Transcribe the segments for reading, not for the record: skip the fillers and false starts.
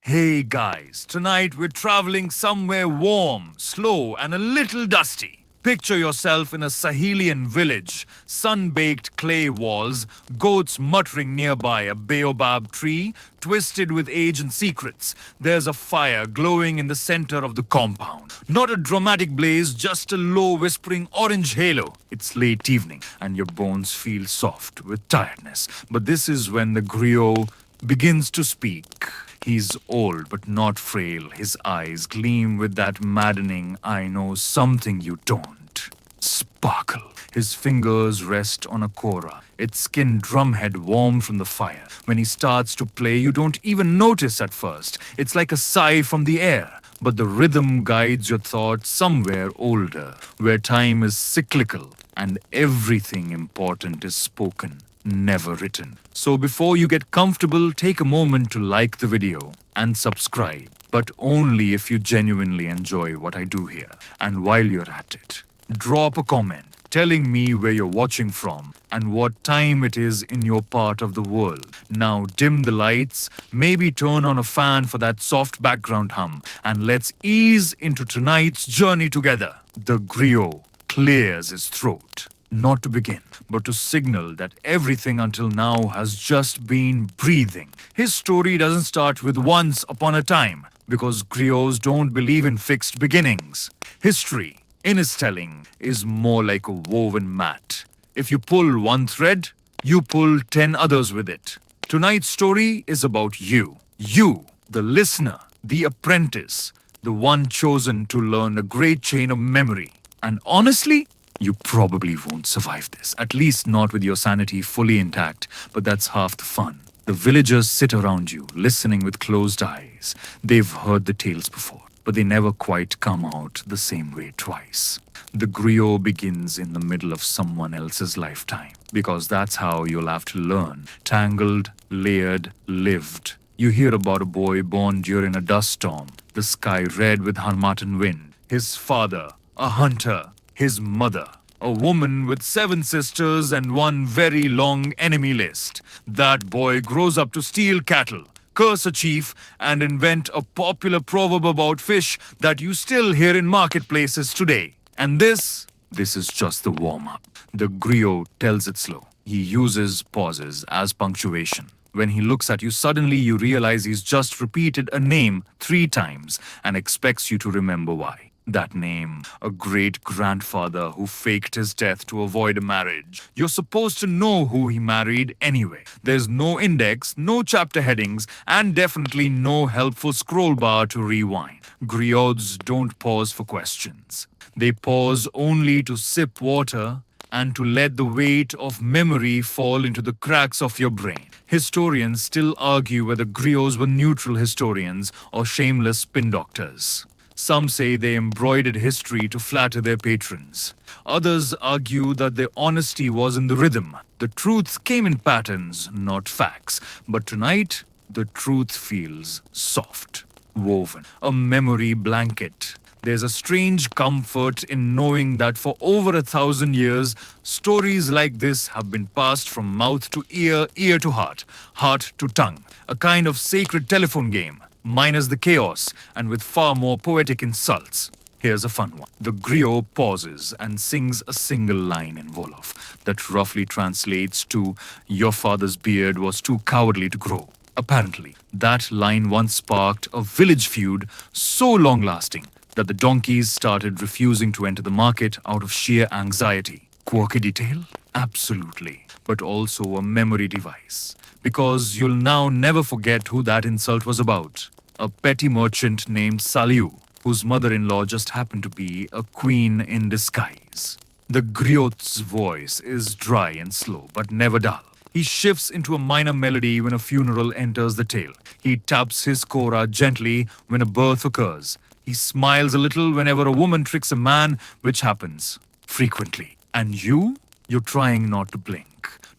Hey guys, tonight we're traveling somewhere warm, slow, and a little dusty. Picture yourself in a Sahelian village, sun-baked clay walls, goats muttering nearby, a baobab tree twisted with age and secrets. There's a fire glowing in the center of the compound. Not a dramatic blaze, just a low whispering orange halo. It's late evening, and your bones feel soft with tiredness. But this is when the griot begins to speak. He's old but not frail. His eyes gleam with that maddening, I know something you don't, sparkle. His fingers rest on a kora, its skin drumhead warm from the fire. When he starts to play, you don't even notice at first. It's like a sigh from the air. But the rhythm guides your thoughts somewhere older, where time is cyclical and everything important is spoken, never written. So before you get comfortable, take a moment to like the video and subscribe, but only if you genuinely enjoy what I do here. And while you're at it, drop a comment telling me where you're watching from and what time it is in your part of the world. Now dim the lights, maybe turn on a fan for that soft background hum, and let's ease into tonight's journey together. The griot clears his throat, not to begin, but to signal that everything until now has just been breathing. His story doesn't start with once upon a time, because griots don't believe in fixed beginnings. History, in his telling, is more like a woven mat. If you pull one thread, you pull 10 others with it. Tonight's story is about you. You, the listener, the apprentice, the one chosen to learn a great chain of memory. And honestly, you probably won't survive this, at least not with your sanity fully intact, but that's half the fun. The villagers sit around you, listening with closed eyes. They've heard the tales before, but they never quite come out the same way twice. The griot begins in the middle of someone else's lifetime, because that's how you'll have to learn. Tangled, layered, lived. You hear about a boy born during a dust storm, the sky red with harmattan wind, his father, a hunter, his mother, a woman with 7 sisters and one very long enemy list. That boy grows up to steal cattle, curse a chief, and invent a popular proverb about fish that you still hear in marketplaces today. And this is just the warm-up. The griot tells it slow. He uses pauses as punctuation. When he looks at you, suddenly you realize he's just repeated a name 3 times and expects you to remember why. That name, a great-grandfather who faked his death to avoid a marriage. You're supposed to know who he married anyway. There's no index, no chapter headings, and definitely no helpful scroll bar to rewind. Griots don't pause for questions. They pause only to sip water and to let the weight of memory fall into the cracks of your brain. Historians still argue whether griots were neutral historians or shameless spin doctors. Some say they embroidered history to flatter their patrons. Others argue that their honesty was in the rhythm. The truth came in patterns, not facts. But tonight, the truth feels soft, woven, a memory blanket. There's a strange comfort in knowing that for over 1,000 years, stories like this have been passed from mouth to ear, ear to heart, heart to tongue. A kind of sacred telephone game, minus the chaos, and with far more poetic insults. Here's a fun one. The griot pauses and sings a single line in Wolof that roughly translates to, "Your father's beard was too cowardly to grow." Apparently, that line once sparked a village feud so long-lasting that the donkeys started refusing to enter the market out of sheer anxiety. Quirky detail? Absolutely. But also a memory device. Because you'll now never forget who that insult was about. A petty merchant named Saliu, whose mother-in-law just happened to be a queen in disguise. The griot's voice is dry and slow, but never dull. He shifts into a minor melody when a funeral enters the tale. He taps his kora gently when a birth occurs. He smiles a little whenever a woman tricks a man, which happens frequently. And you're trying not to blink.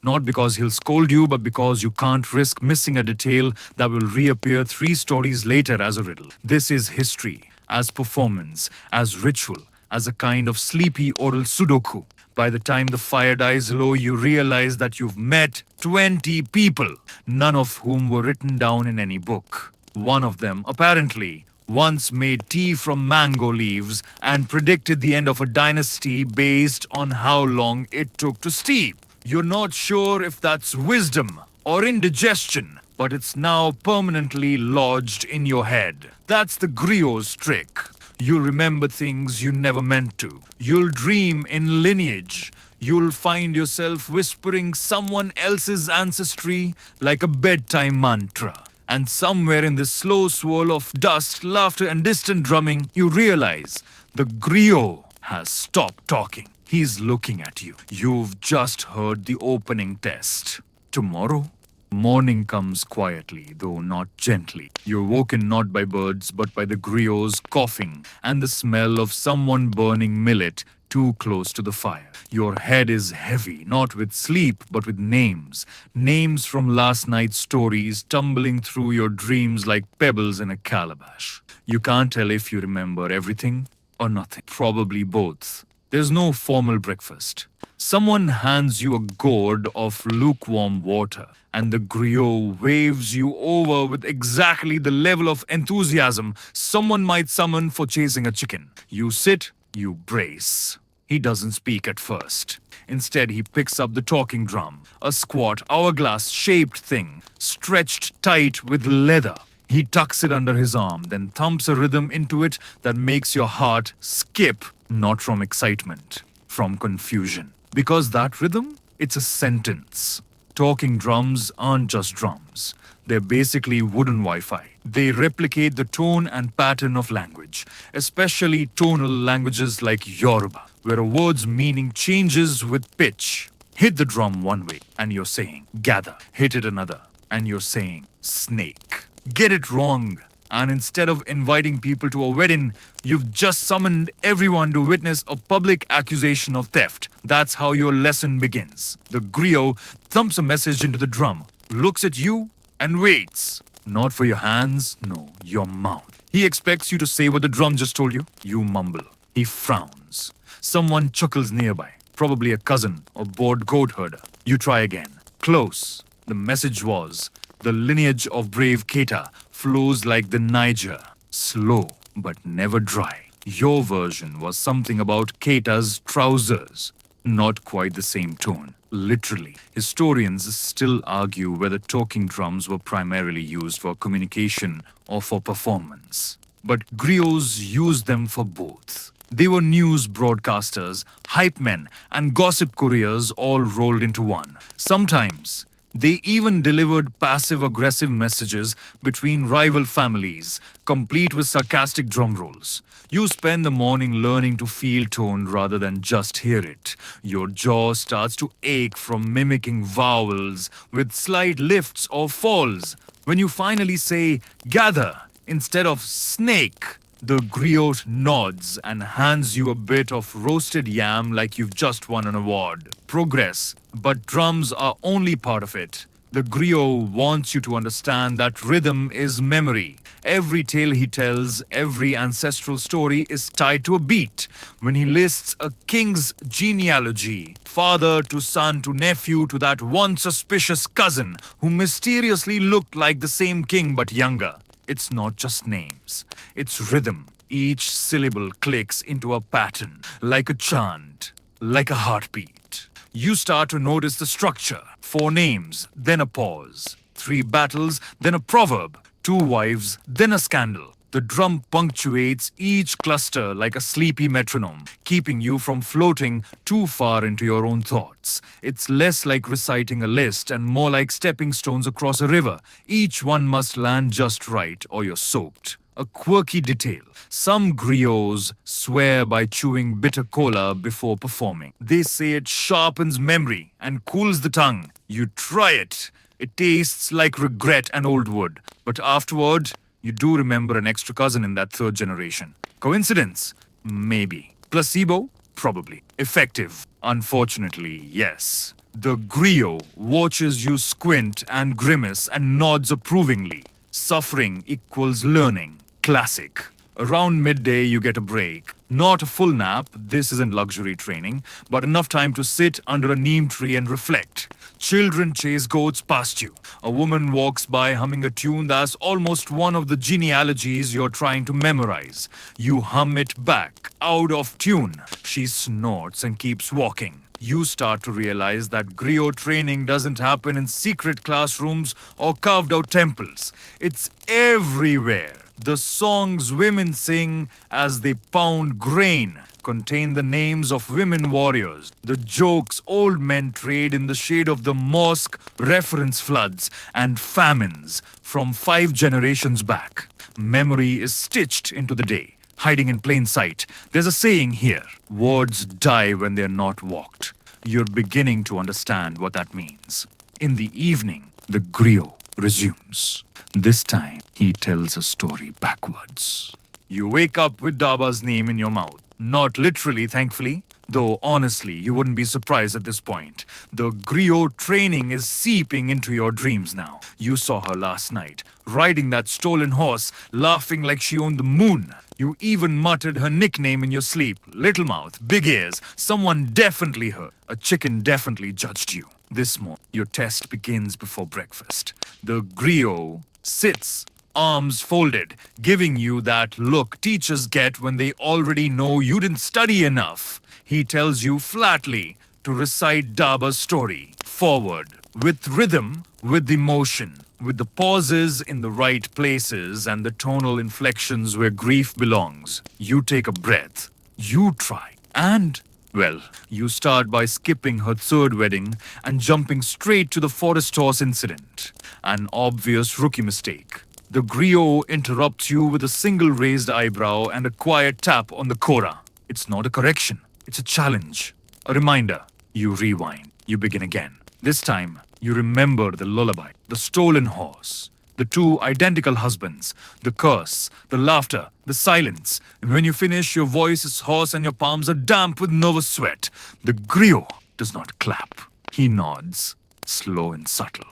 Not because he'll scold you, but because you can't risk missing a detail that will reappear 3 stories later as a riddle. This is history, as performance, as ritual, as a kind of sleepy oral sudoku. By the time the fire dies low, you realize that you've met 20 people, none of whom were written down in any book. One of them, apparently, once made tea from mango leaves and predicted the end of a dynasty based on how long it took to steep. You're not sure if that's wisdom or indigestion, but it's now permanently lodged in your head. That's the griot's trick. You'll remember things you never meant to. You'll dream in lineage. You'll find yourself whispering someone else's ancestry like a bedtime mantra. And somewhere in this slow swirl of dust, laughter, and distant drumming, you realize the griot has stopped talking. He's looking at you. You've just heard the opening test. Tomorrow, morning comes quietly, though not gently. You're woken not by birds, but by the griot's coughing and the smell of someone burning millet too close to the fire. Your head is heavy, not with sleep, but with names. Names from last night's stories tumbling through your dreams like pebbles in a calabash. You can't tell if you remember everything or nothing. Probably both. There's no formal breakfast. Someone hands you a gourd of lukewarm water, and the griot waves you over with exactly the level of enthusiasm someone might summon for chasing a chicken. You sit, you brace. He doesn't speak at first. Instead, he picks up the talking drum, a squat, hourglass-shaped thing, stretched tight with leather. He tucks it under his arm, then thumps a rhythm into it that makes your heart skip, not from excitement, from confusion. Because that rhythm, it's a sentence. Talking drums aren't just drums. They're basically wooden Wi-Fi. They replicate the tone and pattern of language, especially tonal languages like Yoruba, where a word's meaning changes with pitch. Hit the drum one way, and you're saying gather. Hit it another, and you're saying snake. Get it wrong, and instead of inviting people to a wedding, you've just summoned everyone to witness a public accusation of theft. That's how your lesson begins. The griot thumps a message into the drum, looks at you, and waits. Not for your hands, no, your mouth. He expects you to say what the drum just told you. You mumble. He frowns. Someone chuckles nearby, probably a cousin or bored goat herder. You try again. Close. The message was, the lineage of brave Keita flows like the Niger, slow but never dry. Your version was something about Keita's trousers. Not quite the same tone. Literally. Historians still argue whether talking drums were primarily used for communication or for performance. But griots used them for both. They were news broadcasters, hype men, and gossip couriers all rolled into one. Sometimes, they even delivered passive-aggressive messages between rival families, complete with sarcastic drum rolls. You spend the morning learning to feel tone rather than just hear it. Your jaw starts to ache from mimicking vowels with slight lifts or falls. When you finally say gather instead of snake, the griot nods and hands you a bit of roasted yam like you've just won an award. Progress, but drums are only part of it. The griot wants you to understand that rhythm is memory. Every tale he tells, every ancestral story is tied to a beat. When he lists a king's genealogy, father to son to nephew to that one suspicious cousin who mysteriously looked like the same king but younger, it's not just names, it's rhythm. Each syllable clicks into a pattern, like a chant, like a heartbeat. You start to notice the structure. 4 names, then a pause. 3 battles, then a proverb. 2 wives, then a scandal. The drum punctuates each cluster like a sleepy metronome, keeping you from floating too far into your own thoughts. It's less like reciting a list and more like stepping stones across a river. Each one must land just right or you're soaked. A quirky detail. Some griots swear by chewing bitter cola before performing. They say it sharpens memory and cools the tongue. You try it. It tastes like regret and old wood. But afterward, you do remember an extra cousin in that 3rd generation. Coincidence? Maybe. Placebo? Probably. Effective? Unfortunately, yes. The griot watches you squint and grimace and nods approvingly. Suffering equals learning. Classic. Around midday, you get a break. Not a full nap, this isn't luxury training, but enough time to sit under a neem tree and reflect. Children chase goats past you. A woman walks by humming a tune that's almost one of the genealogies you're trying to memorize. You hum it back, out of tune. She snorts and keeps walking. You start to realize that griot training doesn't happen in secret classrooms or carved out temples. It's everywhere. The songs women sing as they pound grain contain the names of women warriors. The jokes old men trade in the shade of the mosque reference floods and famines from 5 generations back. Memory is stitched into the day, hiding in plain sight. There's a saying here: words die when they're not walked. You're beginning to understand what that means. In the evening, the griot resumes. This time, he tells a story backwards. You wake up with Daba's name in your mouth. Not literally, thankfully. Though honestly, you wouldn't be surprised at this point. The griot training is seeping into your dreams now. You saw her last night, riding that stolen horse, laughing like she owned the moon. You even muttered her nickname in your sleep. Little mouth, big ears. Someone definitely heard. A chicken definitely judged you. This morning, your test begins before breakfast. The griot sits, arms folded, giving you that look teachers get when they already know you didn't study enough. He tells you flatly to recite Daba's story, forward, with rhythm, with emotion, with the pauses in the right places and the tonal inflections where grief belongs. You take a breath, you try, and well, you start by skipping her third wedding and jumping straight to the forest horse incident. An obvious rookie mistake. The griot interrupts you with a single raised eyebrow and a quiet tap on the kora. It's not a correction, it's a challenge. A reminder. You rewind. You begin again. This time, you remember the lullaby, the stolen horse, the 2 identical husbands, the curse, the laughter, the silence. And when you finish, your voice is hoarse and your palms are damp with nervous sweat. The griot does not clap. He nods, slow and subtle,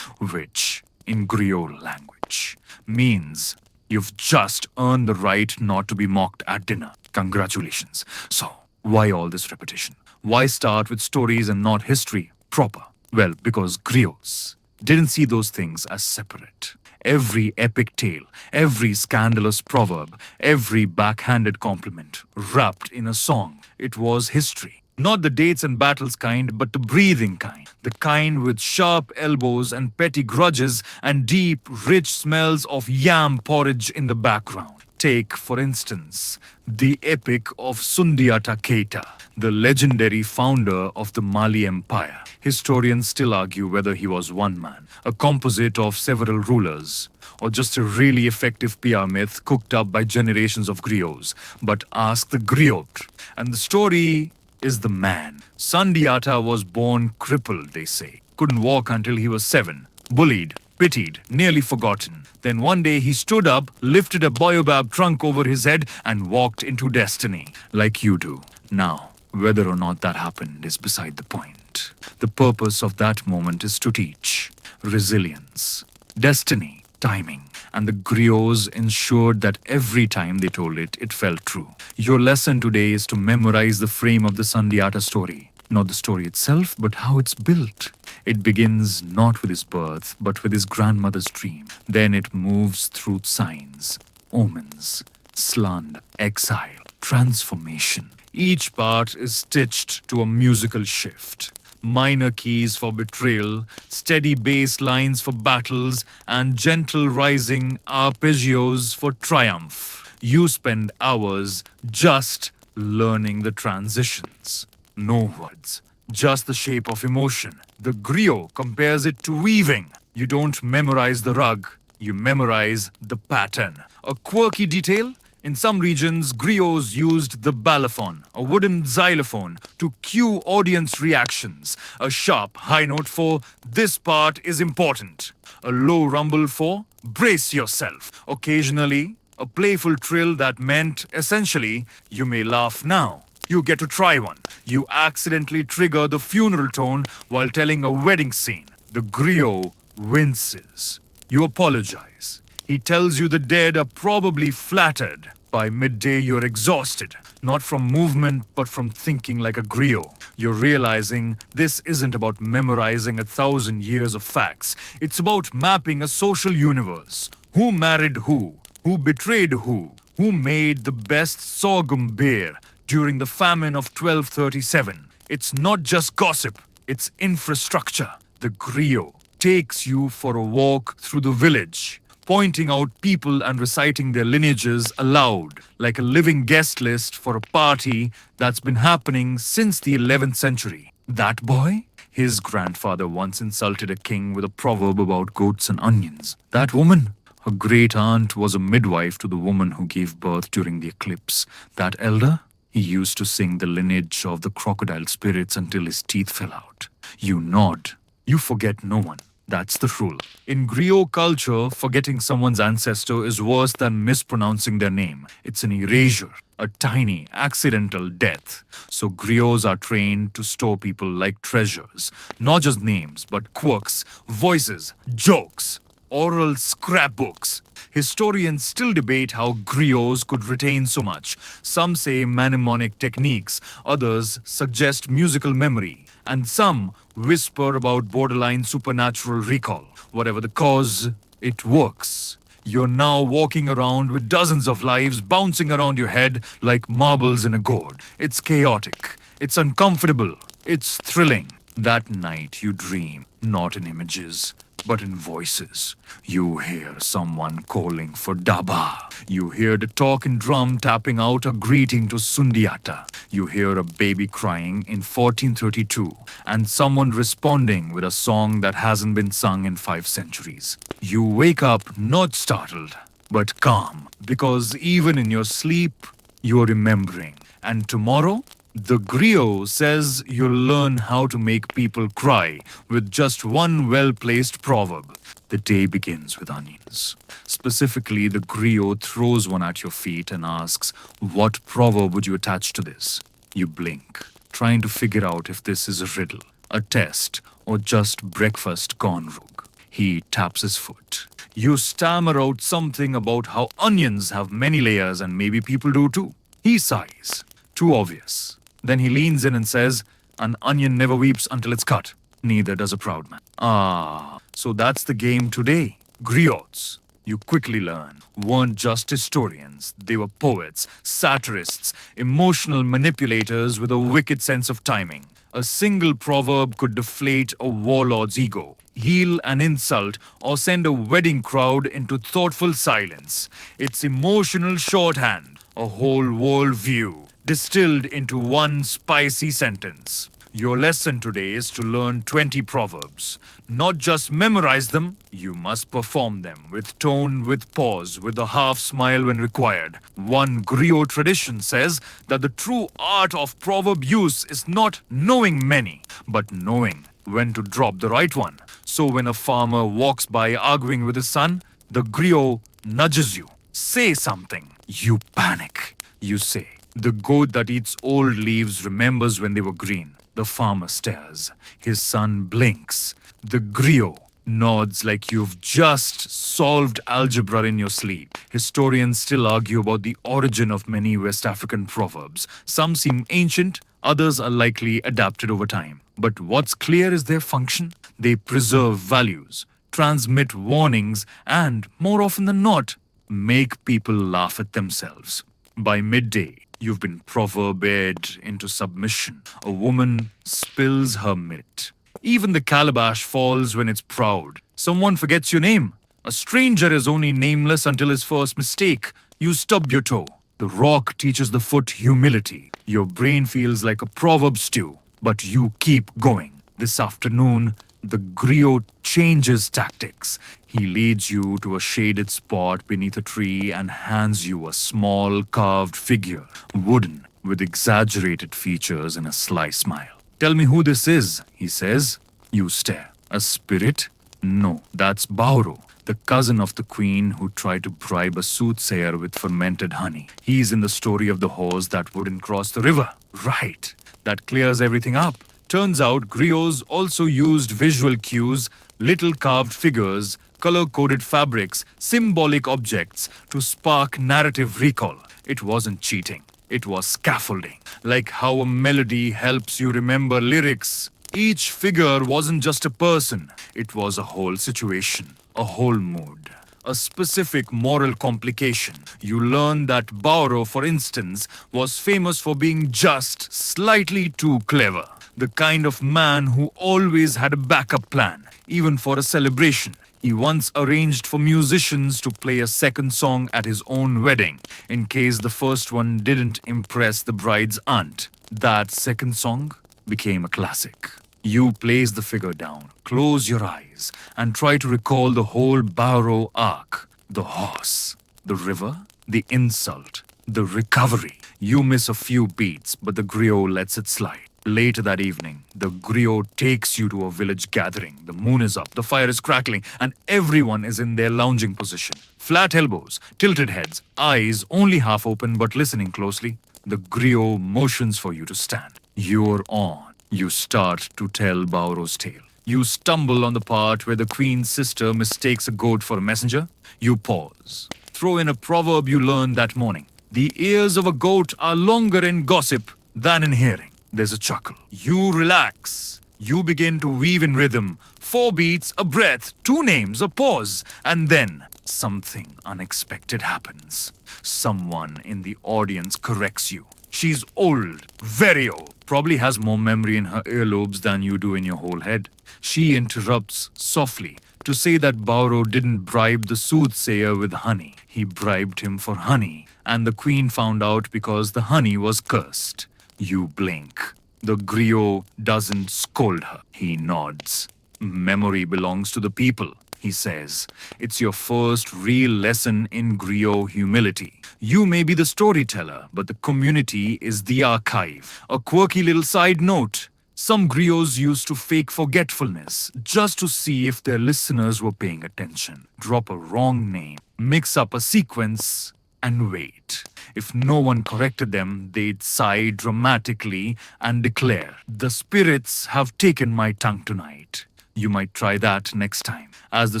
which, in griot language, means you've just earned the right not to be mocked at dinner. Congratulations. So, why all this repetition? Why start with stories and not history proper? Well, because griots didn't see those things as separate. Every epic tale, every scandalous proverb, every backhanded compliment wrapped in a song. It was history. Not the dates and battles kind, but the breathing kind. The kind with sharp elbows and petty grudges and deep, rich smells of yam porridge in the background. Take, for instance, the epic of Sundiata Keita, the legendary founder of the Mali Empire. Historians still argue whether he was one man, a composite of several rulers, or just a really effective PR myth cooked up by generations of griots. But ask the griot, and the story is the man. Sundiata was born crippled, they say. Couldn't walk until he was 7. Bullied, pitied, nearly forgotten. Then one day he stood up, lifted a baobab trunk over his head, and walked into destiny, like you do. Now, whether or not that happened is beside the point. The purpose of that moment is to teach resilience, destiny, timing, and the griots ensured that every time they told it, it felt true. Your lesson today is to memorize the frame of the Sandiata story. Not the story itself, but how it's built. It begins not with his birth, but with his grandmother's dream. Then it moves through signs, omens, slander, exile, transformation. Each part is stitched to a musical shift. Minor keys for betrayal, steady bass lines for battles, and gentle rising arpeggios for triumph. You spend hours just learning the transitions. No words, just the shape of emotion. The griot compares it to weaving. You don't memorize the rug, you memorize the pattern. A quirky detail? In some regions, griots used the balafon, a wooden xylophone, to cue audience reactions. A sharp high note for "this part is important." A low rumble for "brace yourself." Occasionally, a playful trill that meant, essentially, "you may laugh now." You get to try one. You accidentally trigger the funeral tone while telling a wedding scene. The griot winces. You apologize. He tells you the dead are probably flattered, By midday, you're exhausted, not from movement, but from thinking like a griot. You're realizing this isn't about memorizing 1,000 years of facts. It's about mapping a social universe. Who married who betrayed who made the best sorghum beer during the famine of 1237. It's not just gossip, it's infrastructure. The griot takes you for a walk through the village, pointing out people and reciting their lineages aloud, like a living guest list for a party that's been happening since the 11th century. That boy? His grandfather once insulted a king with a proverb about goats and onions. That woman? Her great aunt was a midwife to the woman who gave birth during the eclipse. That elder? He used to sing the lineage of the crocodile spirits until his teeth fell out. You nod. You forget no one. That's the rule. In griot culture, forgetting someone's ancestor is worse than mispronouncing their name. It's an erasure, a tiny, accidental death. So griots are trained to store people like treasures. Not just names, but quirks, voices, jokes, oral scrapbooks. Historians still debate how griots could retain so much. Some say mnemonic techniques, others suggest musical memory, and some whisper about borderline supernatural recall. Whatever the cause, it works. You're now walking around with dozens of lives bouncing around your head like marbles in a gourd. It's chaotic, it's uncomfortable, it's thrilling. That night you dream, not in images, but in voices. You hear someone calling for Daba. You hear the talking drum tapping out a greeting to Sundiata. You hear a baby crying in 1432 and someone responding with a song that hasn't been sung in 5 centuries. You wake up not startled, but calm, because even in your sleep, you're remembering. And tomorrow, the griot says you'll learn how to make people cry with just one well-placed proverb. The day begins with onions. Specifically, the griot throws one at your feet and asks, "What proverb would you attach to this?" You blink, trying to figure out if this is a riddle, a test, or just breakfast gone rogue. He taps his foot. You stammer out something about how onions have many layers and maybe people do too. He sighs. Too obvious. Then he leans in and says, "An onion never weeps until it's cut. Neither does a proud man." Ah, so that's the game today. Griots, you quickly learn, weren't just historians. They were poets, satirists, emotional manipulators with a wicked sense of timing. A single proverb could deflate a warlord's ego, heal an insult, or send a wedding crowd into thoughtful silence. It's emotional shorthand, a whole world view, distilled into one spicy sentence. Your lesson today is to learn 20 proverbs. Not just memorize them, you must perform them with tone, with pause, with a half smile when required. One griot tradition says that the true art of proverb use is not knowing many, but knowing when to drop the right one. So when a farmer walks by arguing with his son, the griot nudges you. Say something. You panic. You say, "The goat that eats old leaves remembers when they were green." The farmer stares. His son blinks. The griot nods like you've just solved algebra in your sleep. Historians still argue about the origin of many West African proverbs. Some seem ancient, others are likely adapted over time. But what's clear is their function. They preserve values, transmit warnings, and, more often than not, make people laugh at themselves. By midday, you've been proverbed into submission. A woman spills her milk. Even the calabash falls when it's proud. Someone forgets your name. A stranger is only nameless until his first mistake. You stub your toe. The rock teaches the foot humility. Your brain feels like a proverb stew, but you keep going. This afternoon, the griot changes tactics. He leads you to a shaded spot beneath a tree and hands you a small carved figure, wooden, with exaggerated features and a sly smile. "Tell me who this is," he says. You stare. "A spirit?" "No, that's Bauro, the cousin of the queen who tried to bribe a soothsayer with fermented honey. He's in the story of the horse that wouldn't cross the river." "Right. That clears everything up." Turns out griots also used visual cues, little carved figures color-coded fabrics, symbolic objects to spark narrative recall. It wasn't cheating. It was scaffolding, like how a melody helps you remember lyrics. Each figure wasn't just a person, it was a whole situation, a whole mood, a specific moral complication. You learn that Bauro, for instance, was famous for being just slightly too clever. The kind of man who always had a backup plan, even for a celebration. He once arranged for musicians to play a second song at his own wedding, in case the first one didn't impress the bride's aunt. That second song became a classic. You place the figure down, close your eyes, and try to recall the whole Bauro arc. The horse, the river, the insult, the recovery. You miss a few beats, but the griot lets it slide. Later that evening, the griot takes you to a village gathering. The moon is up, the fire is crackling, and everyone is in their lounging position. Flat elbows, tilted heads, eyes only half open but listening closely. The griot motions for you to stand. You're on. You start to tell Bauro's tale. You stumble on the part where the queen's sister mistakes a goat for a messenger. You pause. Throw in a proverb you learned that morning. The ears of a goat are longer in gossip than in hearing. There's a chuckle. You relax. You begin to weave in rhythm. 4 beats, a breath, 2 names, a pause, and then something unexpected happens. Someone in the audience corrects you. She's old, very old, probably has more memory in her earlobes than you do in your whole head. She interrupts softly to say that Bauro didn't bribe the soothsayer with honey. He bribed him for honey, and the queen found out because the honey was cursed. You blink. The griot doesn't scold her. He nods. Memory belongs to the people, he says. It's your first real lesson in griot humility. You may be the storyteller, but the community is the archive. A quirky little side note. Some griots used to fake forgetfulness just to see if their listeners were paying attention. Drop a wrong name, mix up a sequence, and wait. If no one corrected them, they'd sigh dramatically and declare, "The spirits have taken my tongue tonight." You might try that next time. As the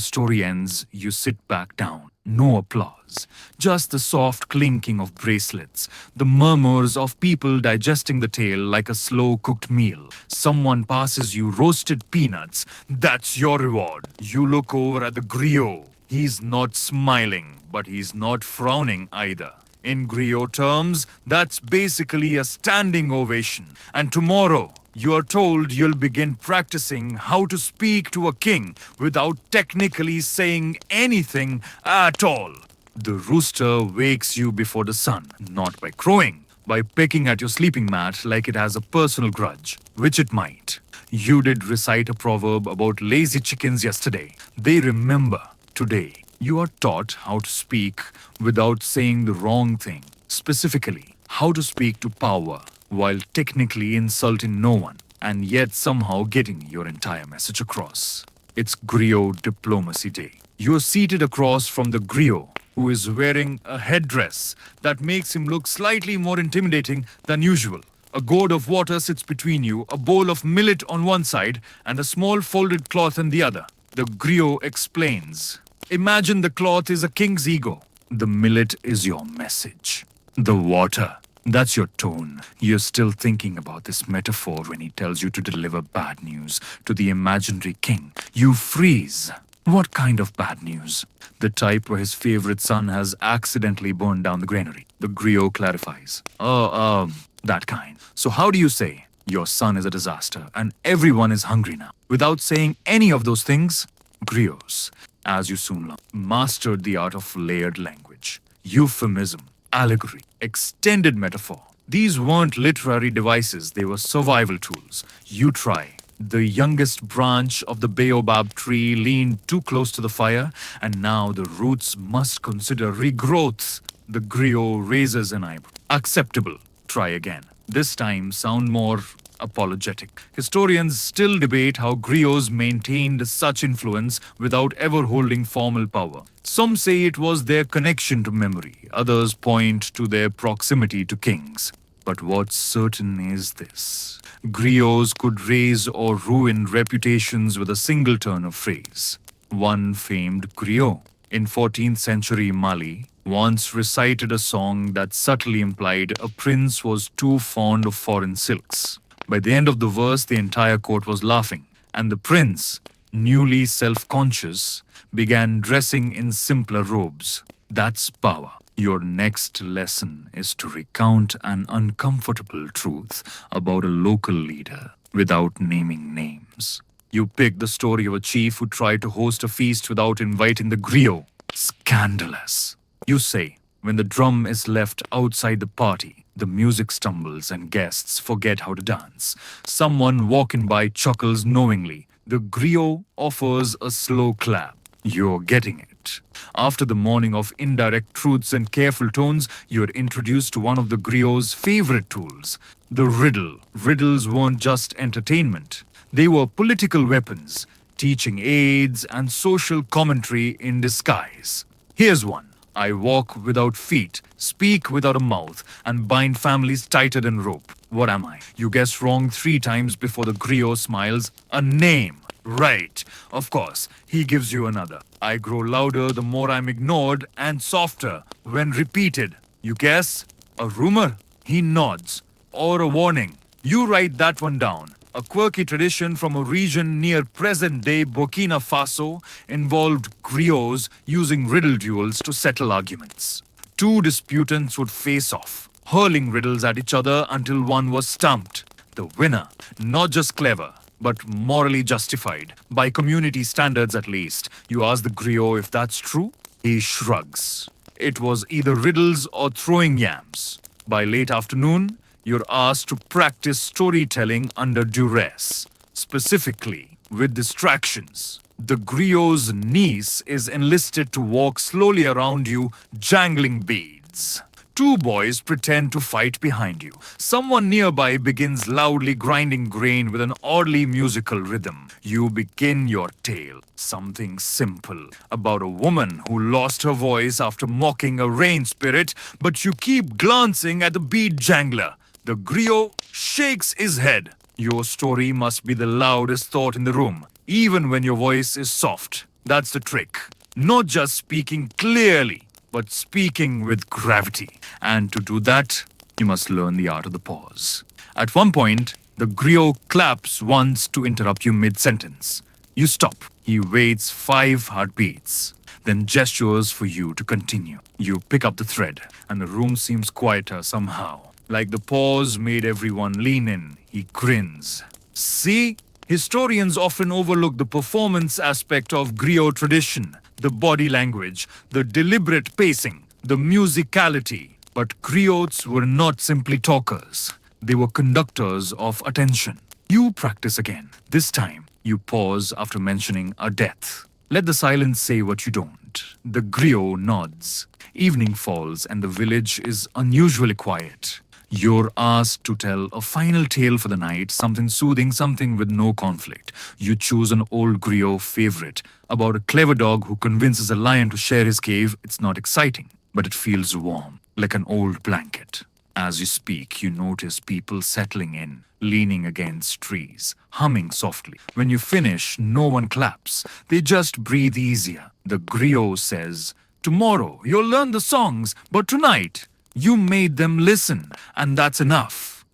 story ends, you sit back down. No applause. Just the soft clinking of bracelets. The murmurs of people digesting the tale like a slow-cooked meal. Someone passes you roasted peanuts. That's your reward. You look over at the griot. He's not smiling, but he's not frowning either. In griot terms, that's basically a standing ovation. And tomorrow, you are told you'll begin practicing how to speak to a king without technically saying anything at all. The rooster wakes you before the sun, not by crowing, by pecking at your sleeping mat like it has a personal grudge, which it might. You did recite a proverb about lazy chickens yesterday. They remember today. You are taught how to speak without saying the wrong thing. Specifically, how to speak to power while technically insulting no one, and yet somehow getting your entire message across. It's Griot Diplomacy Day. You're seated across from the griot, who is wearing a headdress that makes him look slightly more intimidating than usual. A gourd of water sits between you, a bowl of millet on one side, and a small folded cloth on the other. The griot explains. Imagine the cloth is a king's ego. The millet is your message. The water, that's your tone. You're still thinking about this metaphor when he tells you to deliver bad news to the imaginary king. You freeze. What kind of bad news? The type where his favorite son has accidentally burned down the granary. The griot clarifies. That kind. So how do you say, your son is a disaster and everyone is hungry now? Without saying any of those things, griots, as you soon learn, mastered the art of layered language, euphemism, allegory, extended metaphor. These weren't literary devices, they were survival tools. You try. The youngest branch of the baobab tree leaned too close to the fire, and now the roots must consider regrowth. The griot raises an eyebrow. Acceptable. Try again. This time sound more apologetic. Historians still debate how griots maintained such influence without ever holding formal power. Some say it was their connection to memory, others point to their proximity to kings. But what's certain is this. Griots could raise or ruin reputations with a single turn of phrase. One famed griot in 14th century Mali once recited a song that subtly implied a prince was too fond of foreign silks. By the end of the verse, the entire court was laughing, and the prince, newly self conscious, began dressing in simpler robes. That's power. Your next lesson is to recount an uncomfortable truth about a local leader without naming names. You pick the story of a chief who tried to host a feast without inviting the griot. Scandalous. You say, when the drum is left outside the party, the music stumbles and guests forget how to dance. Someone walking by chuckles knowingly. The griot offers a slow clap. You're getting it. After the morning of indirect truths and careful tones, you're introduced to one of the griot's favorite tools, the riddle. Riddles weren't just entertainment. They were political weapons, teaching aids and social commentary in disguise. Here's one. I walk without feet, speak without a mouth, and bind families tighter than rope. What am I? You guess wrong 3 times before the griot smiles. A name. Right. Of course. He gives you another. I grow louder the more I'm ignored and softer when repeated. You guess? A rumor? He nods. Or a warning. You write that one down. A quirky tradition from a region near present-day Burkina Faso involved griots using riddle duels to settle arguments. 2 disputants would face off, hurling riddles at each other until one was stumped. The winner, not just clever, but morally justified, by community standards at least. You ask the griot if that's true? He shrugs. It was either riddles or throwing yams. By late afternoon, you're asked to practice storytelling under duress, specifically with distractions. The griot's niece is enlisted to walk slowly around you, jangling beads. 2 boys pretend to fight behind you. Someone nearby begins loudly grinding grain with an oddly musical rhythm. You begin your tale. Something simple about a woman who lost her voice after mocking a rain spirit, but you keep glancing at the bead jangler. The griot shakes his head. Your story must be the loudest thought in the room, even when your voice is soft. That's the trick. Not just speaking clearly, but speaking with gravity. And to do that, you must learn the art of the pause. At one point, the griot claps once to interrupt you mid-sentence. You stop. He waits 5 heartbeats, then gestures for you to continue. You pick up the thread, and the room seems quieter somehow. Like the pause made everyone lean in. He grins. See? Historians often overlook the performance aspect of griot tradition, the body language, the deliberate pacing, the musicality. But griots were not simply talkers. They were conductors of attention. You practice again. This time, you pause after mentioning a death. Let the silence say what you don't. The griot nods. Evening falls and the village is unusually quiet. You're asked to tell a final tale for the night, something soothing, something with no conflict. You choose an old griot favorite about a clever dog who convinces a lion to share his cave. It's not exciting, but it feels warm, like an old blanket. As you speak, you notice people settling in, leaning against trees, humming softly. When you finish, no one claps. They just breathe easier. The griot says, "Tomorrow you'll learn the songs, but tonight you made them listen, and that's enough."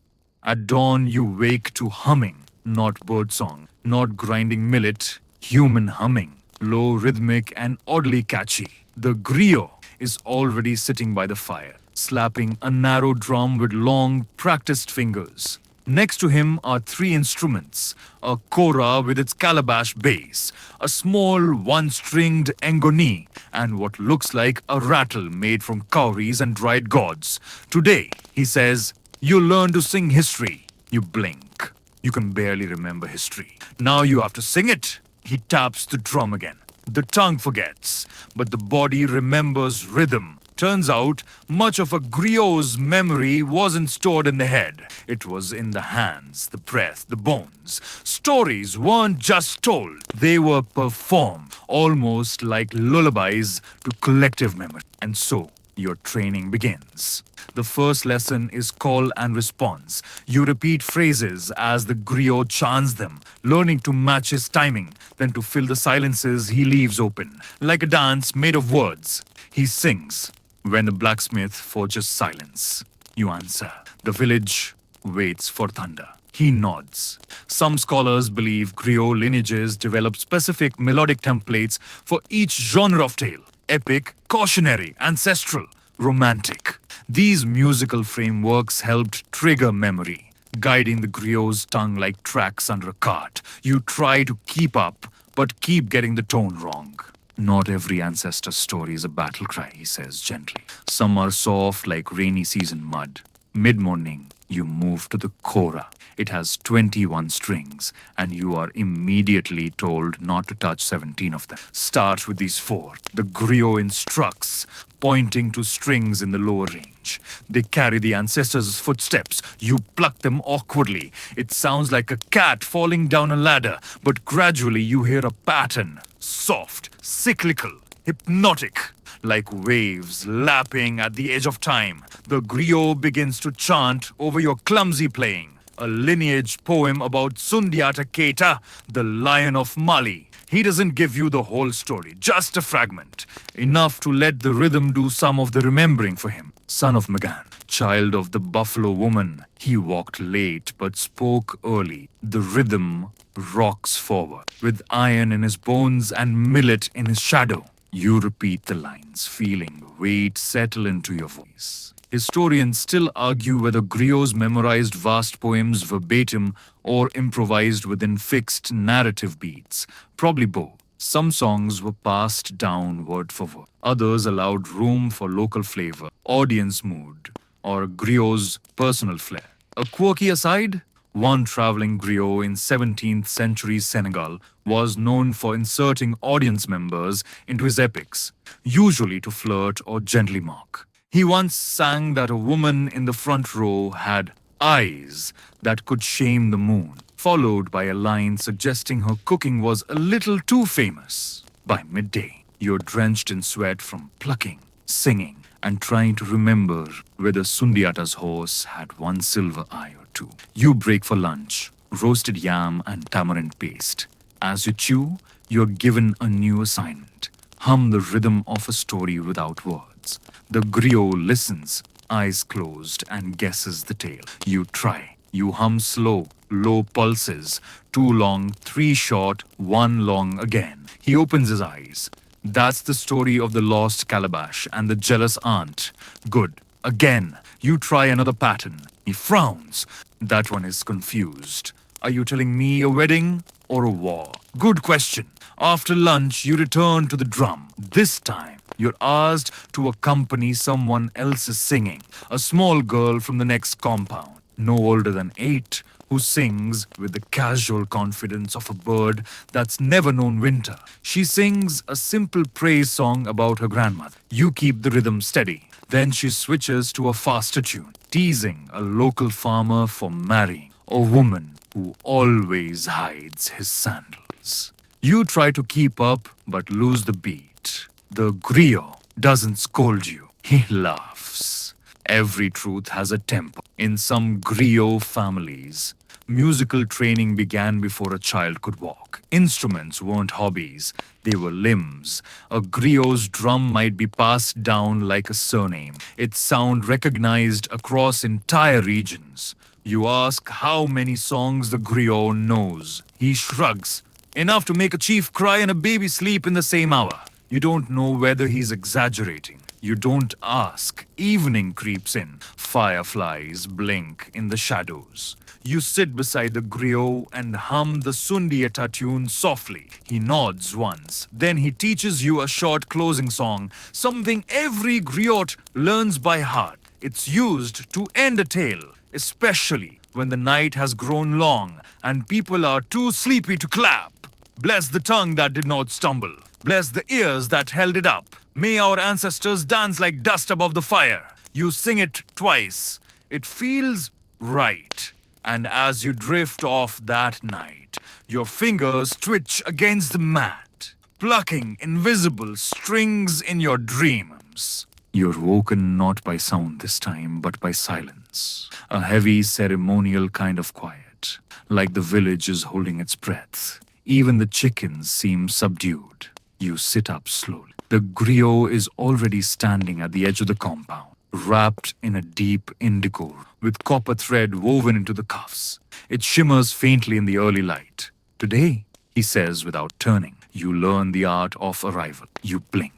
At dawn, you wake to humming, not birdsong, not grinding millet, human humming, low, rhythmic, and oddly catchy. The griot is already sitting by the fire, slapping a narrow drum with long, practiced fingers. Next to him are 3 instruments, a kora with its calabash bass, a small one-stringed engoni, and what looks like a rattle made from cowries and dried gourds. Today, he says, "You learn to sing history." You blink. You can barely remember history. Now you have to sing it. He taps the drum again. The tongue forgets, but the body remembers rhythm. Turns out, much of a griot's memory wasn't stored in the head. It was in the hands, the breath, the bones. Stories weren't just told, they were performed, almost like lullabies to collective memory. And so, your training begins. The first lesson is call and response. You repeat phrases as the griot chants them, learning to match his timing, then to fill the silences he leaves open. Like a dance made of words, he sings. When the blacksmith forges silence, you answer. The village waits for thunder. He nods. Some scholars believe griot lineages develop specific melodic templates for each genre of tale: epic, cautionary, ancestral, romantic. These musical frameworks helped trigger memory, guiding the griot's tongue like tracks under a cart. You try to keep up, but keep getting the tone wrong. Not every ancestor's story is a battle cry, he says gently. Some are soft like rainy season mud. Mid-morning, you move to the kora. It has 21 strings, and you are immediately told not to touch 17 of them. Start with these four. The griot instructs, pointing to strings in the lower range. They carry the ancestors' footsteps. You pluck them awkwardly. It sounds like a cat falling down a ladder, but gradually you hear a pattern. Soft, cyclical, hypnotic. Like waves lapping at the edge of time, the griot begins to chant over your clumsy playing. A lineage poem about Sundiata Keita, the Lion of Mali. He doesn't give you the whole story, just a fragment. Enough to let the rhythm do some of the remembering for him. Son of Magan, child of the buffalo woman. He walked late but spoke early. The rhythm rocks forward, with iron in his bones and millet in his shadow. You repeat the lines, feeling the weight settle into your voice. Historians still argue whether griots memorized vast poems verbatim or improvised within fixed narrative beats. Probably both. Some songs were passed down word for word. Others allowed room for local flavor, audience mood, or a griot's personal flair. A quirky aside, one traveling griot in 17th century Senegal was known for inserting audience members into his epics, usually to flirt or gently mock. He once sang that a woman in the front row had eyes that could shame the moon, followed by a line suggesting her cooking was a little too famous. By midday, you're drenched in sweat from plucking, singing, and trying to remember whether Sundiata's horse had one silver eye or two. You break for lunch, roasted yam and tamarind paste. As you chew, you're given a new assignment. Hum the rhythm of a story without words. The griot listens, eyes closed, and guesses the tale. You try. You hum slow, low pulses. 2 long, 3 short, 1 long again. He opens his eyes. That's the story of the lost calabash and the jealous aunt. Good. Again. You try another pattern. He frowns. That one is confused. Are you telling me a wedding or a war? Good question. After lunch, you return to the drum. This time, you're asked to accompany someone else's singing. A small girl from the next compound, no older than 8, who sings with the casual confidence of a bird that's never known winter. She sings a simple praise song about her grandmother. You keep the rhythm steady. Then she switches to a faster tune, teasing a local farmer for marrying a woman who always hides his sandals. You try to keep up but lose the beat. The griot doesn't scold you. He laughs. Every truth has a tempo. In some griot families, musical training began before a child could walk. Instruments weren't hobbies, they were limbs. A griot's drum might be passed down like a surname. Its sound recognized across entire regions. You ask how many songs the griot knows. He shrugs. Enough to make a chief cry and a baby sleep in the same hour. You don't know whether he's exaggerating. You don't ask. Evening creeps in. Fireflies blink in the shadows. You sit beside the griot and hum the Sundiata tune softly. He nods once. Then he teaches you a short closing song, something every griot learns by heart. It's used to end a tale, especially when the night has grown long and people are too sleepy to clap. Bless the tongue that did not stumble. Bless the ears that held it up. May our ancestors dance like dust above the fire. You sing it twice. It feels right. And as you drift off that night, your fingers twitch against the mat, plucking invisible strings in your dreams. You're woken not by sound this time, but by silence. A heavy, ceremonial kind of quiet, like the village is holding its breath. Even the chickens seem subdued. You sit up slowly. The griot is already standing at the edge of the compound, wrapped in a deep indigo with copper thread woven into the cuffs. It shimmers faintly in the early light. Today, he says without turning, you learn the art of arrival. You blink.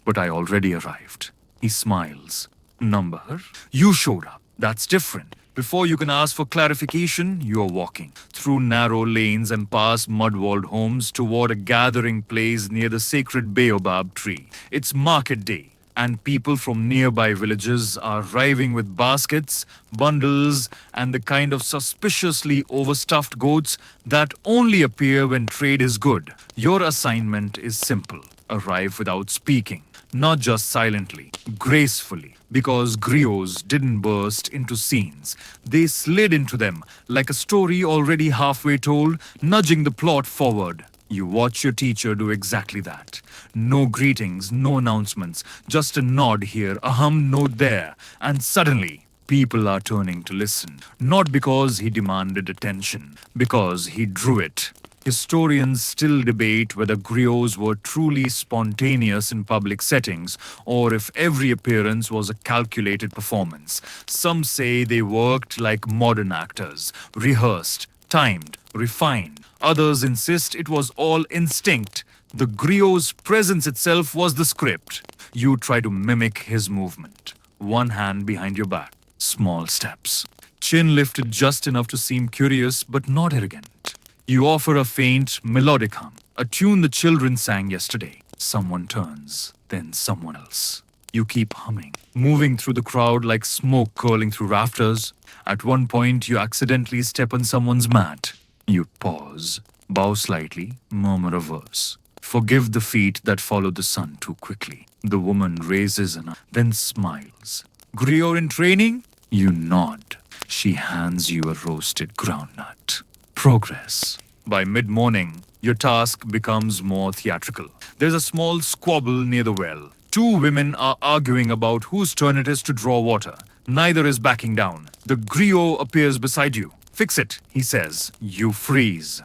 But I already arrived. He smiles. Number? You showed up. That's different. Before you can ask for clarification, you're walking through narrow lanes and past mud-walled homes toward a gathering place near the sacred baobab tree. It's market day, and people from nearby villages are arriving with baskets, bundles, and the kind of suspiciously overstuffed goats that only appear when trade is good. Your assignment is simple. Arrive without speaking, not just silently, gracefully, because griots didn't burst into scenes. They slid into them like a story already halfway told, nudging the plot forward. You watch your teacher do exactly that. No greetings, no announcements, just a nod here, a hum note there, and suddenly, people are turning to listen. Not because he demanded attention, because he drew it. Historians still debate whether griots were truly spontaneous in public settings or if every appearance was a calculated performance. Some say they worked like modern actors, rehearsed, timed, refined. Others insist it was all instinct. The griot's presence itself was the script. You try to mimic his movement. One hand behind your back. Small steps. Chin lifted just enough to seem curious but not arrogant. You offer a faint, melodic hum, a tune the children sang yesterday. Someone turns, then someone else. You keep humming, moving through the crowd like smoke curling through rafters. At one point, you accidentally step on someone's mat. You pause, bow slightly, murmur a verse. Forgive the feet that follow the sun too quickly. The woman raises an eye, then smiles. Griot in training? You nod. She hands you a roasted groundnut. Progress. By mid-morning, your task becomes more theatrical. There's a small squabble near the well. Two women are arguing about whose turn it is to draw water. Neither is backing down. The griot appears beside you. Fix it, he says. You freeze.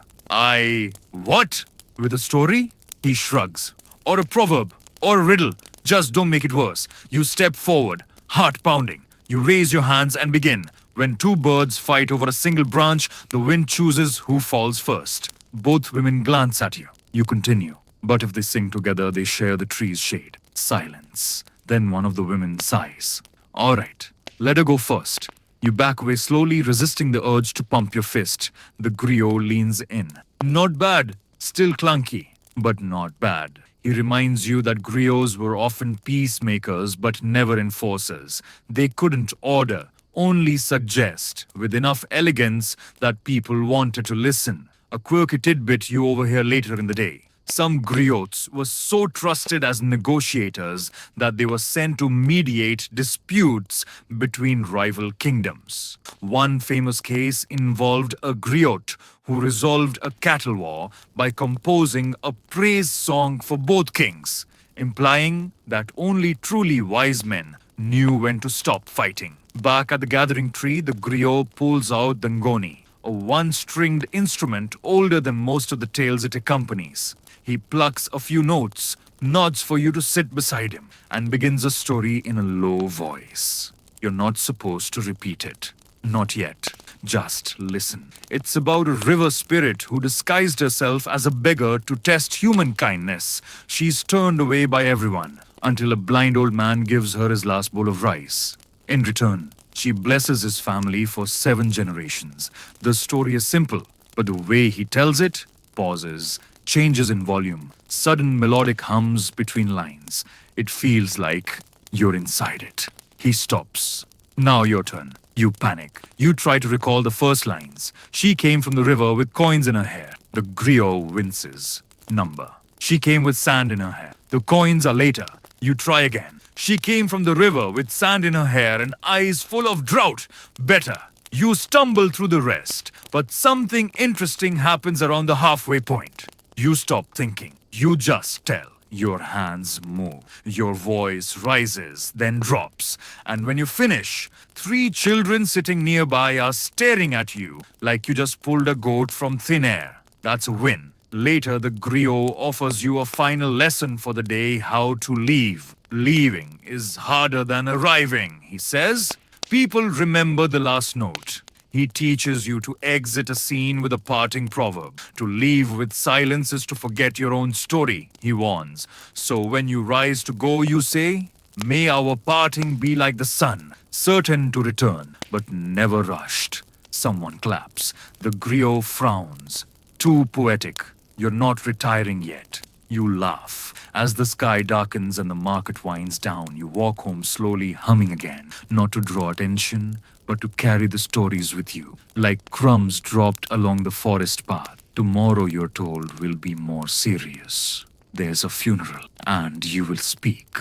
What? With a story? He shrugs. Or a proverb. Or a riddle. Just don't make it worse. You step forward, heart pounding. You raise your hands and begin. When two birds fight over a single branch, the wind chooses who falls first. Both women glance at you. You continue. But if they sing together, they share the tree's shade. Silence. Then one of the women sighs. All right, let her go first. You back away slowly, resisting the urge to pump your fist. The griot leans in. Not bad. Still clunky, but not bad. He reminds you that griots were often peacemakers but never enforcers. They couldn't order, only suggest, with enough elegance that people wanted to listen. A quirky tidbit you overhear later in the day. Some griots were so trusted as negotiators that they were sent to mediate disputes between rival kingdoms. One famous case involved a griot who resolved a cattle war by composing a praise song for both kings, implying that only truly wise men knew when to stop fighting. Back at the gathering tree, the griot pulls out the ngoni, a one-stringed instrument older than most of the tales it accompanies. He plucks a few notes, nods for you to sit beside him, and begins a story in a low voice. You're not supposed to repeat it. Not yet. Just listen. It's about a river spirit who disguised herself as a beggar to test human kindness. She's turned away by everyone, until a blind old man gives her his last bowl of rice. In return, she blesses his family for 7 generations. The story is simple, but the way he tells it, pauses, changes in volume, sudden melodic hums between lines. It feels like you're inside it. He stops. Now your turn. You panic. You try to recall the first lines. She came from the river with coins in her hair. The griot winces. Number. She came with sand in her hair. The coins are later. You try again. She came from the river with sand in her hair and eyes full of drought. Better. You stumble through the rest, but something interesting happens around the halfway point. You stop thinking. You just tell. Your hands move, your voice rises, then drops, and when you finish, three children sitting nearby are staring at you like you just pulled a goat from thin air. That's a win. Later, the griot offers you a final lesson for the day: how to leave. Leaving is harder than arriving, he says. People remember the last note. He teaches you to exit a scene with a parting proverb. To leave with silence is to forget your own story, he warns. So when you rise to go, you say, "May our parting be like the sun, certain to return, but never rushed." Someone claps. The griot frowns. Too poetic. You're not retiring yet. You laugh. As the sky darkens and the market winds down, you walk home slowly, humming again, not to draw attention, but to carry the stories with you, like crumbs dropped along the forest path. Tomorrow, you're told, will be more serious. There's a funeral, and you will speak.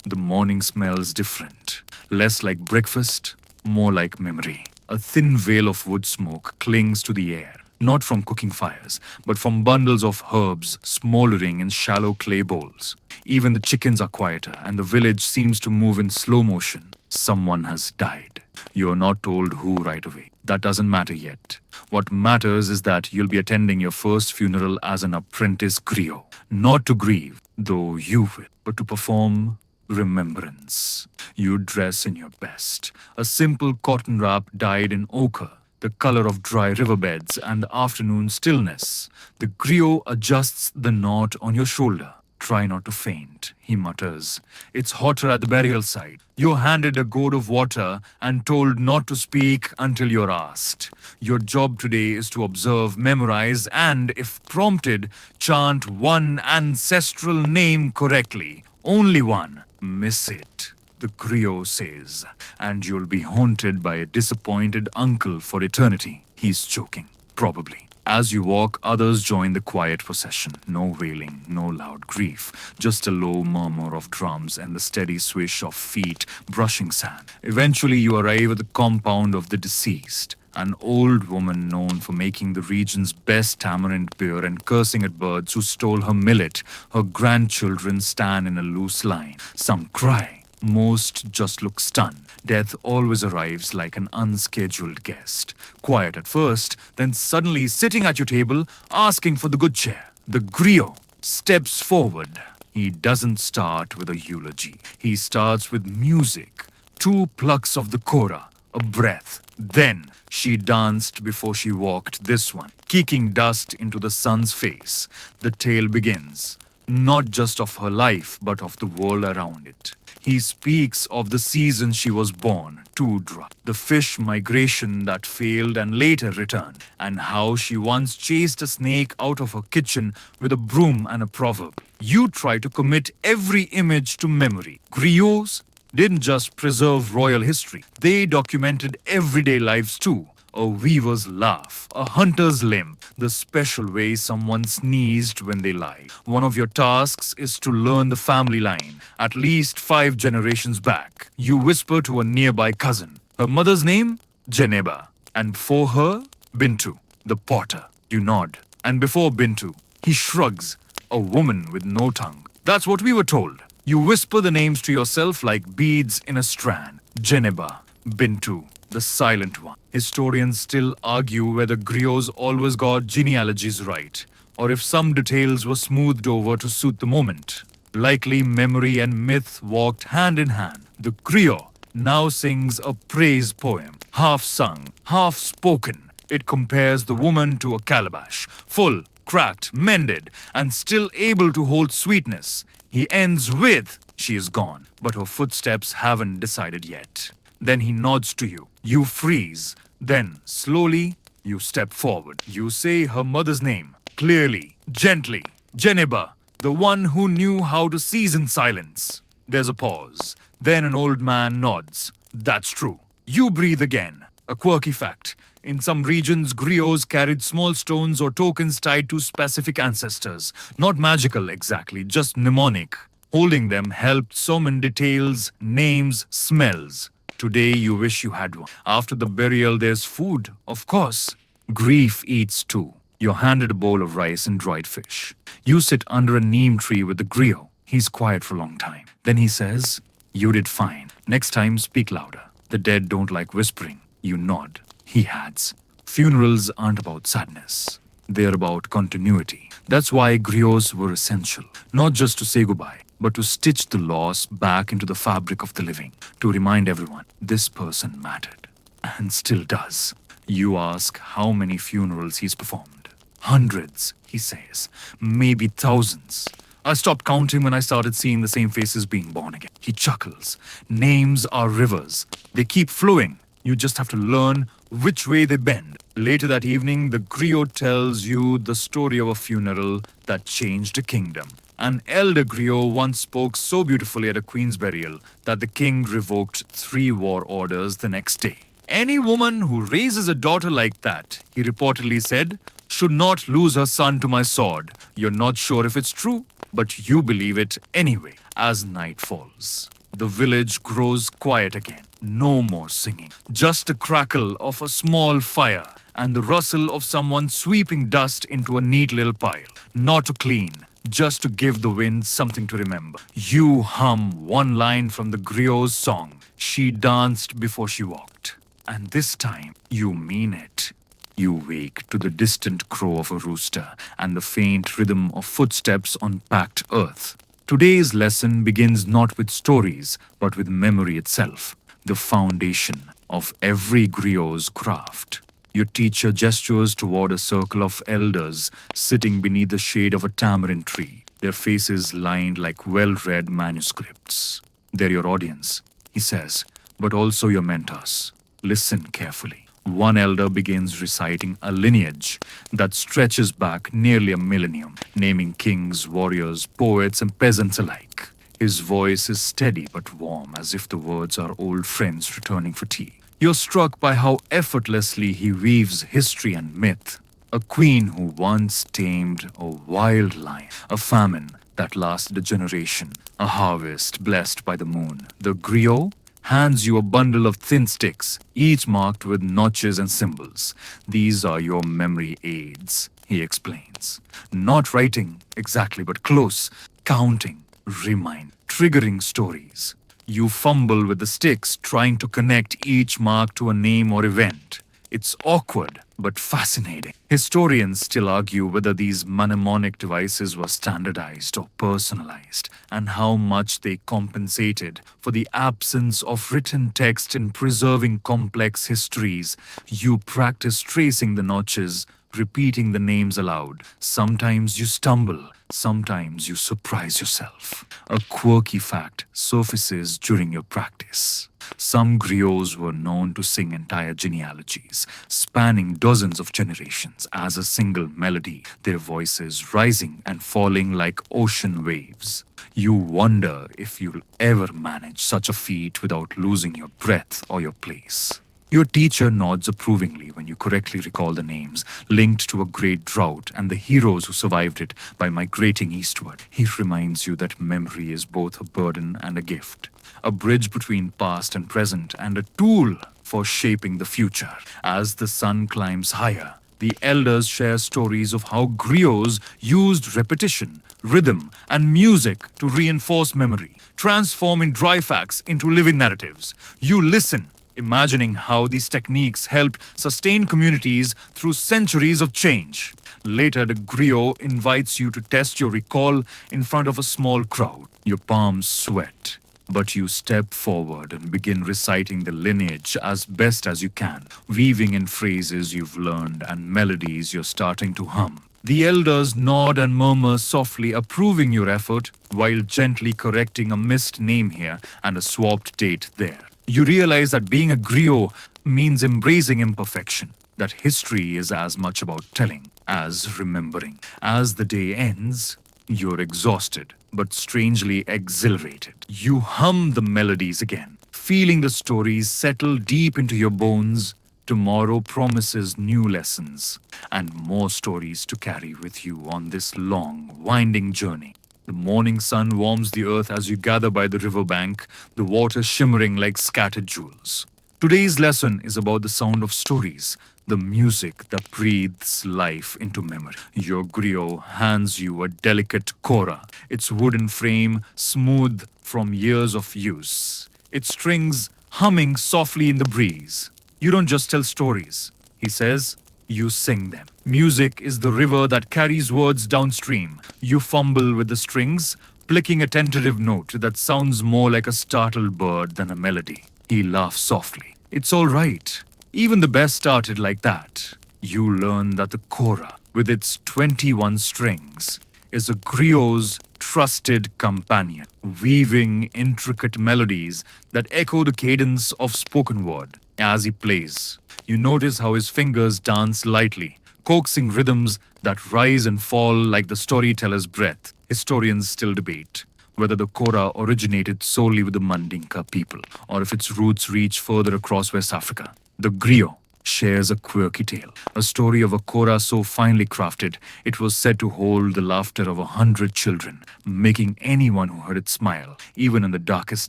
The morning smells different, less like breakfast, more like memory. A thin veil of wood smoke clings to the air, not from cooking fires, but from bundles of herbs smoldering in shallow clay bowls. Even the chickens are quieter, and the village seems to move in slow motion. Someone has died. You're not told who right away. That doesn't matter yet. What matters is that you'll be attending your first funeral as an apprentice griot. Not to grieve, though you will, but to perform remembrance. You dress in your best. A simple cotton wrap dyed in ochre, the color of dry riverbeds and afternoon stillness. The griot adjusts the knot on your shoulder. "Try not to faint," he mutters. "It's hotter at the burial site." You're handed a gourd of water and told not to speak until you're asked. Your job today is to observe, memorize, and, if prompted, chant one ancestral name correctly. Only one. Miss it, the griot says, and you'll be haunted by a disappointed uncle for eternity. He's joking, probably. As you walk, others join the quiet procession. No wailing, no loud grief, just a low murmur of drums and the steady swish of feet brushing sand. Eventually, you arrive at the compound of the deceased. An old woman known for making the region's best tamarind beer and cursing at birds who stole her millet. Her grandchildren stand in a loose line. Some cry. Most just look stunned. Death always arrives like an unscheduled guest. Quiet at first, then suddenly sitting at your table, asking for the good chair. The griot steps forward. He doesn't start with a eulogy. He starts with music. 2 plucks of the kora, a breath. Then she danced before she walked this one, kicking dust into the sun's face. The tale begins, not just of her life, but of the world around it. He speaks of the season she was born, too dry, the fish migration that failed and later returned, and how she once chased a snake out of her kitchen with a broom and a proverb. You try to commit every image to memory. Griots didn't just preserve royal history, they documented everyday lives too. A weaver's laugh, a hunter's limp, the special way someone sneezed when they lied. One of your tasks is to learn the family line, at least 5 generations back. You whisper to a nearby cousin. Her mother's name? Geneba. And before her, Bintu, the potter. You nod. And before Bintu, he shrugs. A woman with no tongue. That's what we were told. You whisper the names to yourself like beads in a strand. Geneba, Bintu, the silent one. Historians still argue whether griots always got genealogies right, or if some details were smoothed over to suit the moment. Likely memory and myth walked hand in hand. The griot now sings a praise poem, half sung, half spoken. It compares the woman to a calabash, full, cracked, mended, and still able to hold sweetness. He ends with, "She is gone, but her footsteps haven't decided yet." Then he nods to you. You freeze. Then, slowly, you step forward. You say her mother's name, clearly, gently. Geneba, the one who knew how to season silence. There's a pause. Then an old man nods. That's true. You breathe again. A quirky fact. In some regions, griots carried small stones or tokens tied to specific ancestors. Not magical exactly, just mnemonic. Holding them helped summon details, names, smells. Today you wish you had one. After the burial there's food, of course. Grief eats too. You're handed a bowl of rice and dried fish. You sit under a neem tree with the griot. He's quiet for a long time. Then he says, "You did fine. Next time, speak louder. The dead don't like whispering." You nod. He adds, "Funerals aren't about sadness. They're about continuity." That's why griots were essential. Not just to say goodbye, but to stitch the loss back into the fabric of the living. To remind everyone, this person mattered. And still does. You ask how many funerals he's performed. Hundreds, he says. Maybe thousands. I stopped counting when I started seeing the same faces being born again. He chuckles. Names are rivers. They keep flowing. You just have to learn which way they bend. Later that evening, the griot tells you the story of a funeral that changed a kingdom. An elder griot once spoke so beautifully at a queen's burial that the king revoked 3 war orders the next day. Any woman who raises a daughter like that, he reportedly said, should not lose her son to my sword. You're not sure if it's true, but you believe it anyway. As night falls, the village grows quiet again. No more singing, just the crackle of a small fire and the rustle of someone sweeping dust into a neat little pile. Not to clean, just to give the wind something to remember. You hum one line from the griot's song. She danced before she walked. And this time, you mean it. You wake to the distant crow of a rooster and the faint rhythm of footsteps on packed earth. Today's lesson begins not with stories, but with memory itself, the foundation of every griot's craft. Your teacher gestures toward a circle of elders sitting beneath the shade of a tamarind tree, their faces lined like well-read manuscripts. They're your audience, he says, but also your mentors. Listen carefully. One elder begins reciting a lineage that stretches back nearly a millennium, naming kings, warriors, poets, and peasants alike. His voice is steady but warm, as if the words are old friends returning for tea. You're struck by how effortlessly he weaves history and myth. A queen who once tamed a wild lion, a famine that lasted a generation, a harvest blessed by the moon. The griot hands you a bundle of thin sticks, each marked with notches and symbols. These are your memory aids, he explains. Not writing exactly, but close, counting, remind, triggering stories. You fumble with the sticks, trying to connect each mark to a name or event. It's awkward, but fascinating. Historians still argue whether these mnemonic devices were standardized or personalized, and how much they compensated for the absence of written text in preserving complex histories. You practice tracing the notches, repeating the names aloud. Sometimes you stumble, sometimes you surprise yourself. A quirky fact surfaces during your practice. Some griots were known to sing entire genealogies, spanning dozens of generations as a single melody, their voices rising and falling like ocean waves. You wonder if you'll ever manage such a feat without losing your breath or your place. Your teacher nods approvingly when you correctly recall the names linked to a great drought and the heroes who survived it by migrating eastward. He reminds you that memory is both a burden and a gift, a bridge between past and present, and a tool for shaping the future. As the sun climbs higher, the elders share stories of how griots used repetition, rhythm, and music to reinforce memory, transforming dry facts into living narratives. You listen, imagining how these techniques helped sustain communities through centuries of change. Later, the griot invites you to test your recall in front of a small crowd. Your palms sweat, but you step forward and begin reciting the lineage as best as you can, weaving in phrases you've learned and melodies you're starting to hum. The elders nod and murmur softly, approving your effort, while gently correcting a missed name here and a swapped date there. You realize that being a griot means embracing imperfection, that history is as much about telling as remembering. As the day ends, you're exhausted, but strangely exhilarated. You hum the melodies again, feeling the stories settle deep into your bones. Tomorrow promises new lessons and more stories to carry with you on this long, winding journey. The morning sun warms the earth as you gather by the riverbank, the water shimmering like scattered jewels. Today's lesson is about the sound of stories, the music that breathes life into memory. Your griot hands you a delicate kora, its wooden frame smooth from years of use, its strings humming softly in the breeze. You don't just tell stories, he says, you sing them. Music is the river that carries words downstream. You fumble with the strings, plicking a tentative note that sounds more like a startled bird than a melody. He laughs softly. It's all right. Even the best started like that. You learn that the kora, with its 21 strings, is a griot's trusted companion, weaving intricate melodies that echo the cadence of spoken word as he plays. You notice how his fingers dance lightly, coaxing rhythms that rise and fall like the storyteller's breath. Historians still debate whether the kora originated solely with the Mandinka people or if its roots reach further across West Africa. The griot shares a quirky tale, a story of a kora so finely crafted it was said to hold the laughter of 100 children, making anyone who heard it smile, even in the darkest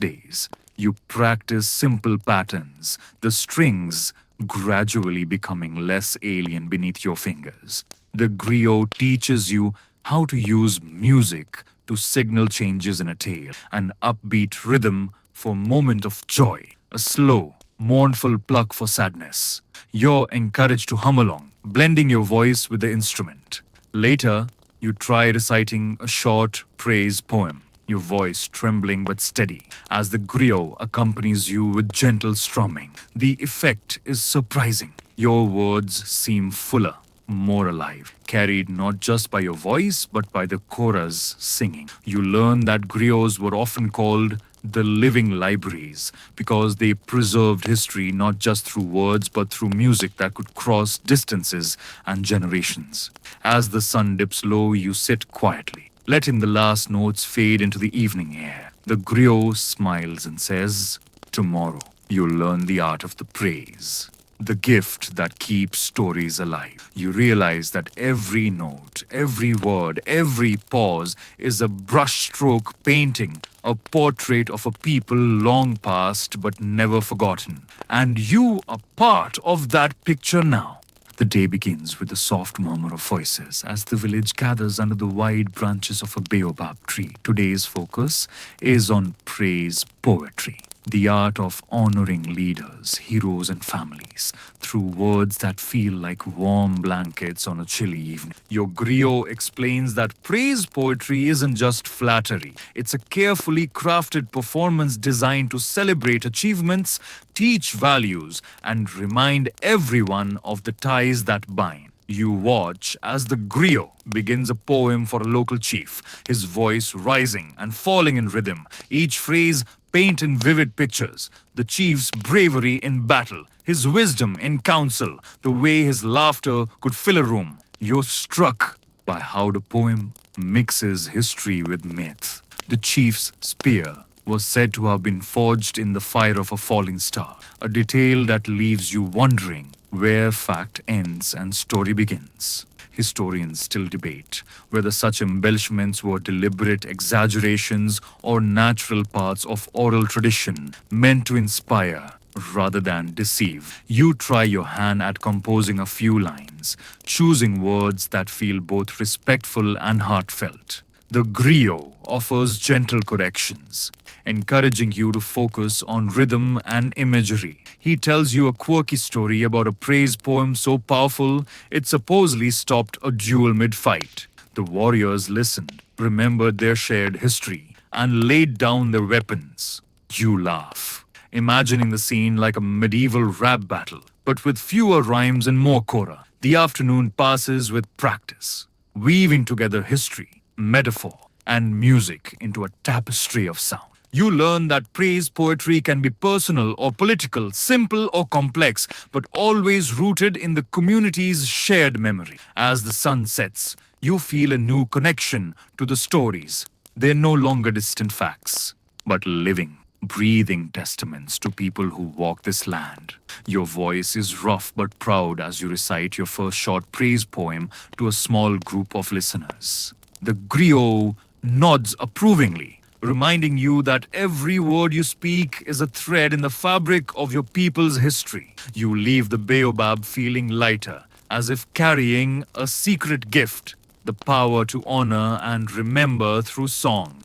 days. You practice simple patterns, the strings gradually becoming less alien beneath your fingers. The griot teaches you how to use music to signal changes in a tale, an upbeat rhythm for moment of joy, a slow, mournful pluck for sadness. You're encouraged to hum along, blending your voice with the instrument. Later, you try reciting a short praise poem, your voice trembling but steady, as the griot accompanies you with gentle strumming. The effect is surprising. Your words seem fuller, more alive, carried not just by your voice but by the kora's singing. You learn that griots were often called the living libraries because they preserved history not just through words but through music that could cross distances and generations. As the sun dips low, you sit quietly, letting the last notes fade into the evening air. The griot smiles and says, "Tomorrow you'll learn the art of the praise, the gift that keeps stories alive." You realize that every note, every word, every pause is a brushstroke painting, a portrait of a people long past but never forgotten. And you are part of that picture now. The day begins with a soft murmur of voices as the village gathers under the wide branches of a baobab tree. Today's focus is on praise poetry, the art of honoring leaders, heroes, and families through words that feel like warm blankets on a chilly evening. Your griot explains that praise poetry isn't just flattery, it's a carefully crafted performance designed to celebrate achievements, teach values, and remind everyone of the ties that bind. You watch as the griot begins a poem for a local chief, his voice rising and falling in rhythm, each phrase paint in vivid pictures, the chief's bravery in battle, his wisdom in council, the way his laughter could fill a room. You're struck by how the poem mixes history with myth. The chief's spear was said to have been forged in the fire of a falling star, a detail that leaves you wondering where fact ends and story begins. Historians still debate whether such embellishments were deliberate exaggerations or natural parts of oral tradition meant to inspire rather than deceive. You try your hand at composing a few lines, choosing words that feel both respectful and heartfelt. The griot offers gentle corrections, encouraging you to focus on rhythm and imagery. He tells you a quirky story about a praise poem so powerful it supposedly stopped a duel mid-fight. The warriors listened, remembered their shared history, and laid down their weapons. You laugh, imagining the scene like a medieval rap battle, but with fewer rhymes and more kora. The afternoon passes with practice, weaving together history, metaphor, and music into a tapestry of sound. You learn that praise poetry can be personal or political, simple or complex, but always rooted in the community's shared memory. As the sun sets, you feel a new connection to the stories. They're no longer distant facts, but living, breathing testaments to people who walk this land. Your voice is rough but proud as you recite your first short praise poem to a small group of listeners. The griot nods approvingly, reminding you that every word you speak is a thread in the fabric of your people's history. You leave the baobab feeling lighter, as if carrying a secret gift, the power to honor and remember through song.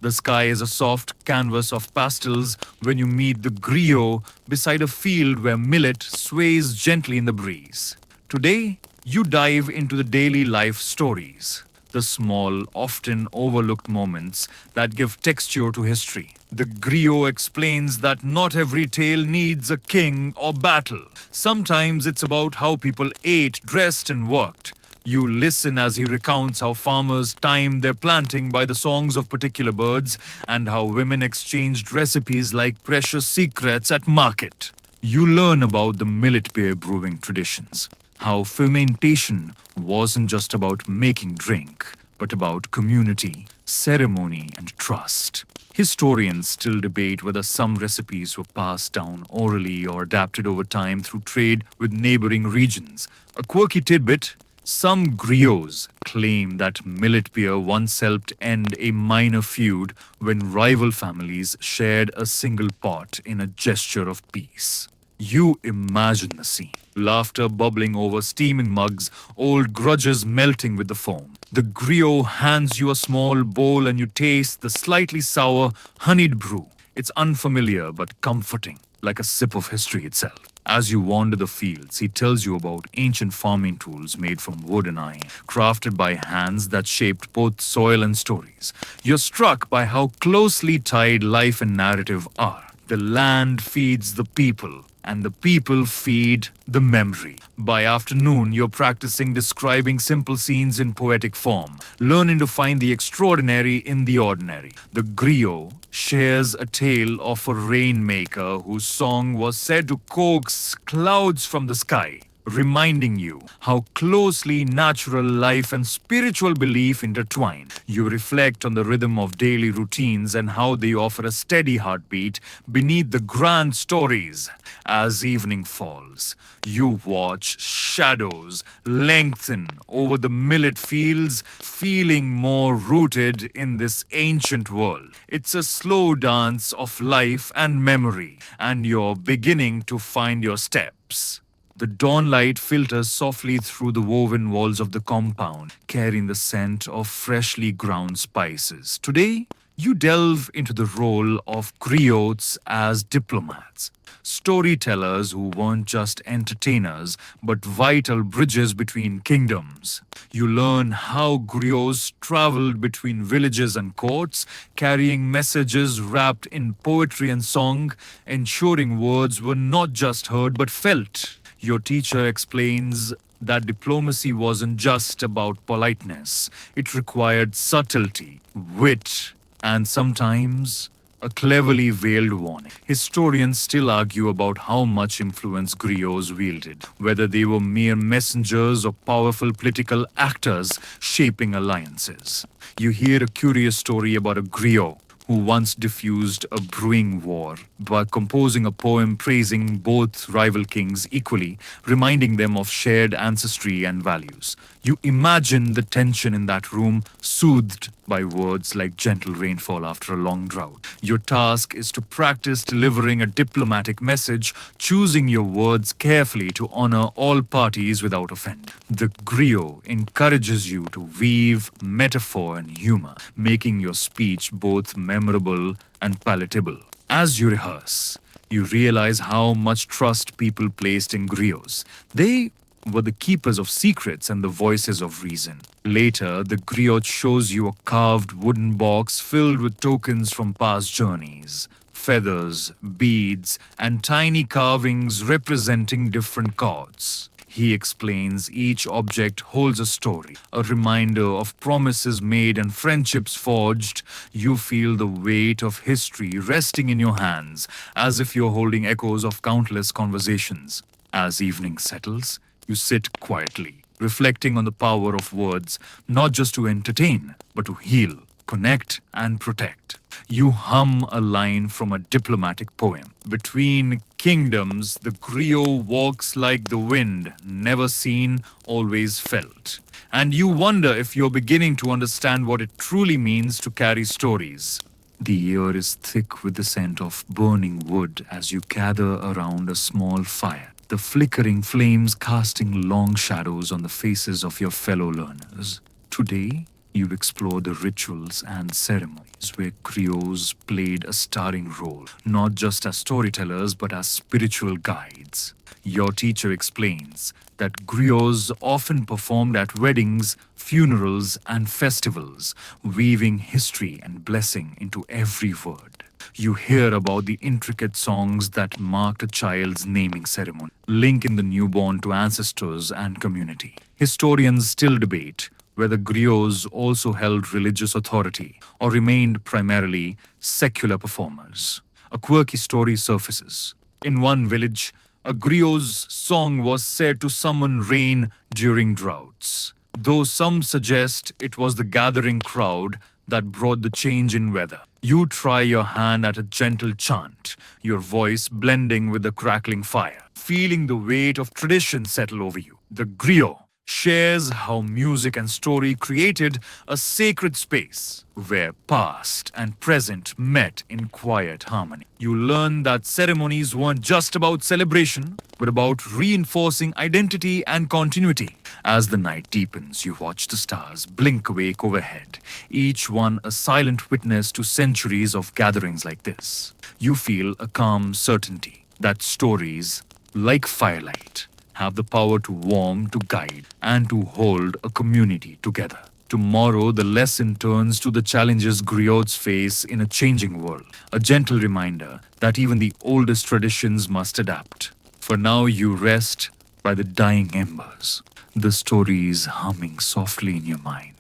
The sky is a soft canvas of pastels when you meet the griot beside a field where millet sways gently in the breeze. Today, you dive into the daily life stories, the small, often overlooked moments that give texture to history. The griot explains that not every tale needs a king or battle. Sometimes it's about how people ate, dressed, and worked. You listen as he recounts how farmers timed their planting by the songs of particular birds and how women exchanged recipes like precious secrets at market. You learn about the millet beer brewing traditions, how fermentation wasn't just about making drink, but about community, ceremony, and trust. Historians still debate whether some recipes were passed down orally or adapted over time through trade with neighboring regions. A quirky tidbit: some griots claim that millet beer once helped end a minor feud when rival families shared a single pot in a gesture of peace. You imagine the scene: laughter bubbling over steaming mugs, old grudges melting with the foam. The griot hands you a small bowl and you taste the slightly sour, honeyed brew. It's unfamiliar but comforting, like a sip of history itself. As you wander the fields, he tells you about ancient farming tools made from wood and iron, crafted by hands that shaped both soil and stories. You're struck by how closely tied life and narrative are. The land feeds the people, and the people feed the memory. By afternoon, you're practicing describing simple scenes in poetic form, learning to find the extraordinary in the ordinary. The griot shares a tale of a rainmaker whose song was said to coax clouds from the sky, reminding you how closely natural life and spiritual belief intertwine. You reflect on the rhythm of daily routines and how they offer a steady heartbeat beneath the grand stories. As evening falls, you watch shadows lengthen over the millet fields, feeling more rooted in this ancient world. It's a slow dance of life and memory, and you're beginning to find your steps. The dawnlight filters softly through the woven walls of the compound, carrying the scent of freshly ground spices. Today, you delve into the role of griots as diplomats, storytellers who weren't just entertainers, but vital bridges between kingdoms. You learn how griots traveled between villages and courts, carrying messages wrapped in poetry and song, ensuring words were not just heard but felt. Your teacher explains that diplomacy wasn't just about politeness, it required subtlety, wit, and sometimes a cleverly veiled warning. Historians still argue about how much influence griots wielded, whether they were mere messengers or powerful political actors shaping alliances. You hear a curious story about a griot who once diffused a brewing war by composing a poem praising both rival kings equally, reminding them of shared ancestry and values. You imagine the tension in that room, soothed by words like gentle rainfall after a long drought. Your task is to practice delivering a diplomatic message, choosing your words carefully to honor all parties without offense. The griot encourages you to weave metaphor and humor, making your speech both memorable and palatable. As you rehearse, you realize how much trust people placed in griots. They were the keepers of secrets and the voices of reason. Later, the griot shows you a carved wooden box filled with tokens from past journeys, feathers, beads, and tiny carvings representing different gods. He explains each object holds a story, a reminder of promises made and friendships forged. You feel the weight of history resting in your hands, as if you're holding echoes of countless conversations. As evening settles, you sit quietly, reflecting on the power of words, not just to entertain, but to heal, connect, and protect. You hum a line from a diplomatic poem. Between kingdoms, the griot walks like the wind, never seen, always felt. And you wonder if you're beginning to understand what it truly means to carry stories. The air is thick with the scent of burning wood as you gather around a small fire, the flickering flames casting long shadows on the faces of your fellow learners. Today, you explore the rituals and ceremonies where griots played a starring role, not just as storytellers but as spiritual guides. Your teacher explains that griots often performed at weddings, funerals, and festivals, weaving history and blessing into every word. You hear about the intricate songs that marked a child's naming ceremony, linking the newborn to ancestors and community. Historians still debate whether griots also held religious authority or remained primarily secular performers. A quirky story surfaces. In one village, a griot's song was said to summon rain during droughts, though some suggest it was the gathering crowd that brought the change in weather. You try your hand at a gentle chant, your voice blending with the crackling fire, feeling the weight of tradition settle over you. The griot shares how music and story created a sacred space where past and present met in quiet harmony. You learn that ceremonies weren't just about celebration, but about reinforcing identity and continuity. As the night deepens, you watch the stars blink awake overhead, each one a silent witness to centuries of gatherings like this. You feel a calm certainty that stories, like firelight, have the power to warm, to guide, and to hold a community together. Tomorrow, the lesson turns to the challenges griots face in a changing world, a gentle reminder that even the oldest traditions must adapt. For now, you rest by the dying embers, the stories humming softly in your mind.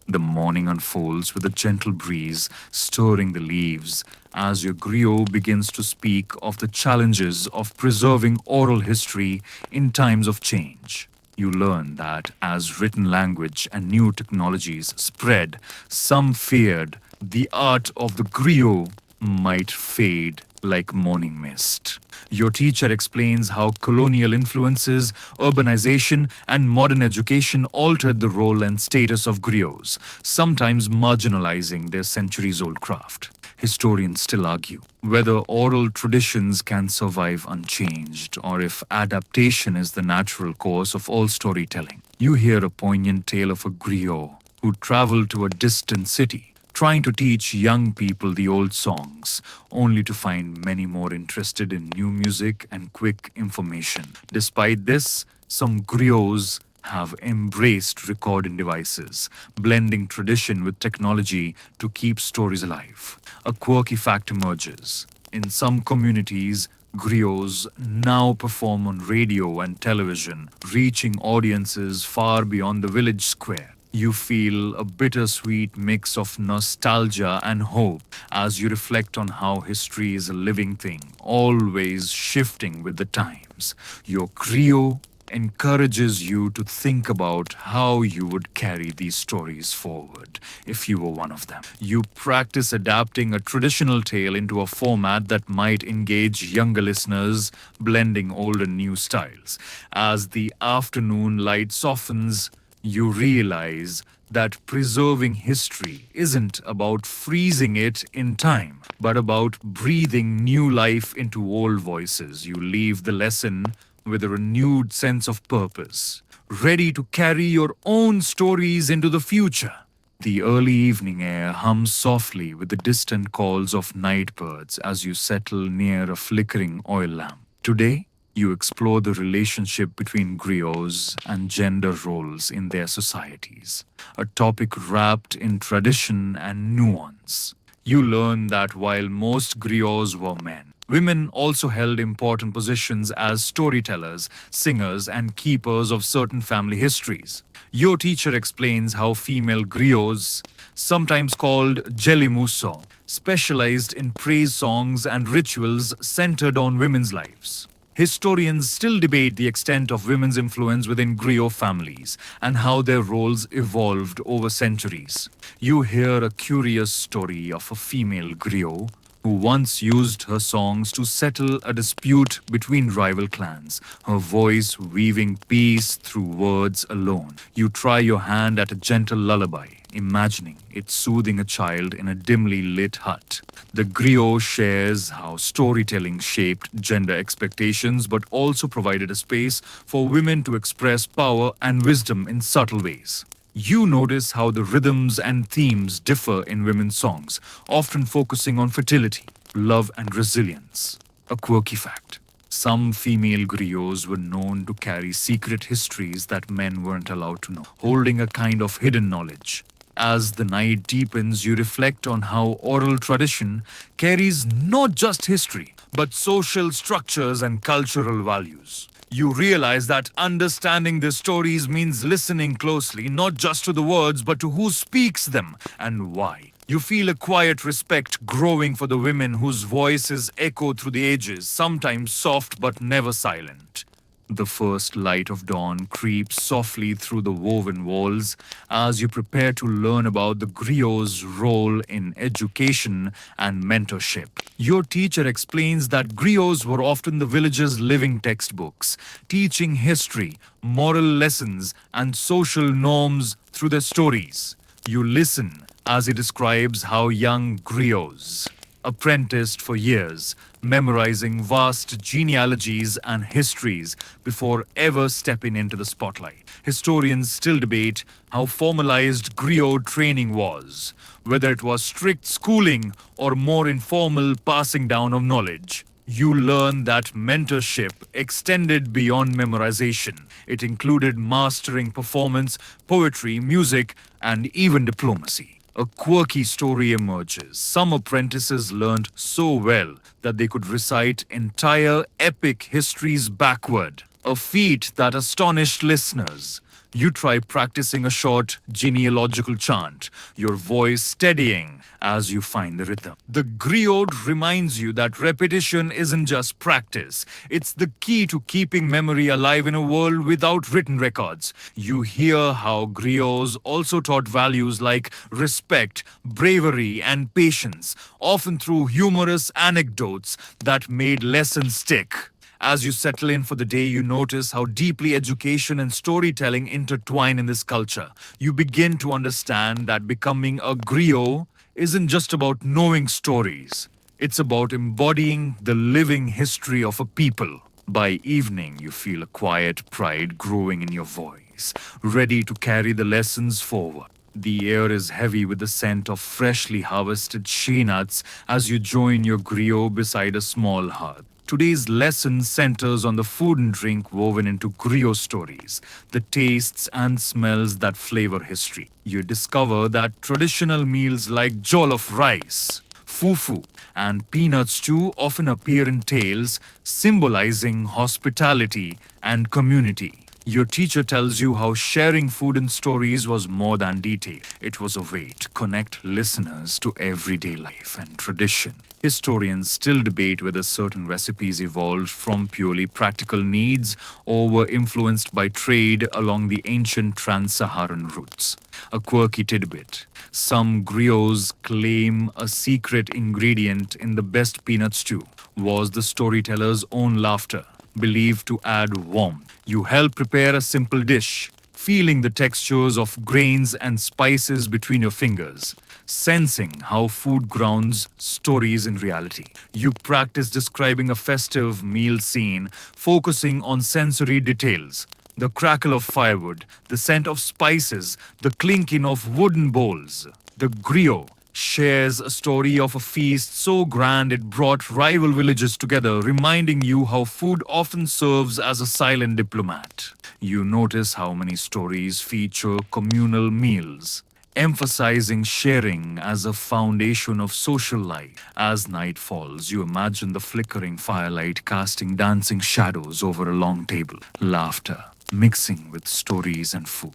The morning unfolds with a gentle breeze stirring the leaves as your griot begins to speak of the challenges of preserving oral history in times of change. You learn that as written language and new technologies spread, some feared the art of the griot might fade like morning mist. Your teacher explains how colonial influences, urbanization, and modern education altered the role and status of griots, sometimes marginalizing their centuries old craft. Historians still argue whether oral traditions can survive unchanged or if adaptation is the natural course of all storytelling. You hear a poignant tale of a griot who traveled to a distant city, trying to teach young people the old songs, only to find many more interested in new music and quick information. Despite this, some griots have embraced recording devices, blending tradition with technology to keep stories alive. A quirky fact emerges. In some communities, griots now perform on radio and television, reaching audiences far beyond the village square. You feel a bittersweet mix of nostalgia and hope as you reflect on how history is a living thing, always shifting with the times. Your griot encourages you to think about how you would carry these stories forward if you were one of them. You practice adapting a traditional tale into a format that might engage younger listeners, blending old and new styles. As the afternoon light softens, you realize that preserving history isn't about freezing it in time, but about breathing new life into old voices. You leave the lesson with a renewed sense of purpose, ready to carry your own stories into the future. The early evening air hums softly with the distant calls of night birds as you settle near a flickering oil lamp. Today, you explore the relationship between griots and gender roles in their societies, a topic wrapped in tradition and nuance. You learn that while most griots were men, women also held important positions as storytellers, singers, and keepers of certain family histories. Your teacher explains how female griots, sometimes called jelimuso, specialized in praise songs and rituals centered on women's lives. Historians still debate the extent of women's influence within griot families and how their roles evolved over centuries. You hear a curious story of a female griot who once used her songs to settle a dispute between rival clans, her voice weaving peace through words alone. You try your hand at a gentle lullaby, imagining it soothing a child in a dimly lit hut. The griot shares how storytelling shaped gender expectations but also provided a space for women to express power and wisdom in subtle ways. You notice how the rhythms and themes differ in women's songs, often focusing on fertility, love, and resilience. A quirky fact. Some female griots were known to carry secret histories that men weren't allowed to know, holding a kind of hidden knowledge. As the night deepens, you reflect on how oral tradition carries not just history, but social structures and cultural values. You realize that understanding the stories means listening closely, not just to the words, but to who speaks them and why. You feel a quiet respect growing for the women whose voices echo through the ages, sometimes soft but never silent. The first light of dawn creeps softly through the woven walls as you prepare to learn about the griot's role in education and mentorship. Your teacher explains that griots were often the village's living textbooks, teaching history, moral lessons, and social norms through their stories. You listen as he describes how young griots, apprenticed for years, memorizing vast genealogies and histories before ever stepping into the spotlight. Historians still debate how formalized griot training was, whether it was strict schooling or more informal passing down of knowledge. You learn that mentorship extended beyond memorization. It included mastering performance, poetry, music, and even diplomacy. A quirky story emerges. Some apprentices learned so well that they could recite entire epic histories backward, a feat that astonished listeners. You try practicing a short genealogical chant, your voice steadying as you find the rhythm. The griot reminds you that repetition isn't just practice, it's the key to keeping memory alive in a world without written records. You hear how griots also taught values like respect, bravery, and patience, often through humorous anecdotes that made lessons stick. As you settle in for the day, you notice how deeply education and storytelling intertwine in this culture. You begin to understand that becoming a griot isn't just about knowing stories, it's about embodying the living history of a people. By evening, you feel a quiet pride growing in your voice, ready to carry the lessons forward. The air is heavy with the scent of freshly harvested shea nuts as you join your griot beside a small hearth. Today's lesson centers on the food and drink woven into griot stories, the tastes and smells that flavor history. You discover that traditional meals like jollof rice, fufu, and peanut stew often appear in tales, symbolizing hospitality and community. Your teacher tells you how sharing food and stories was more than detail. It was a way to connect listeners to everyday life and tradition. Historians still debate whether certain recipes evolved from purely practical needs or were influenced by trade along the ancient trans-Saharan routes. A quirky tidbit. Some griots claim a secret ingredient in the best peanut stew was the storyteller's own laughter, believed to add warmth. You help prepare a simple dish, feeling the textures of grains and spices between your fingers, sensing how food grounds stories in reality. You practice describing a festive meal scene, focusing on sensory details. The crackle of firewood, the scent of spices, the clinking of wooden bowls. The griot shares a story of a feast so grand it brought rival villages together, reminding you how food often serves as a silent diplomat. You notice how many stories feature communal meals, emphasizing sharing as a foundation of social life. As night falls, you imagine the flickering firelight casting dancing shadows over a long table, laughter mixing with stories and food.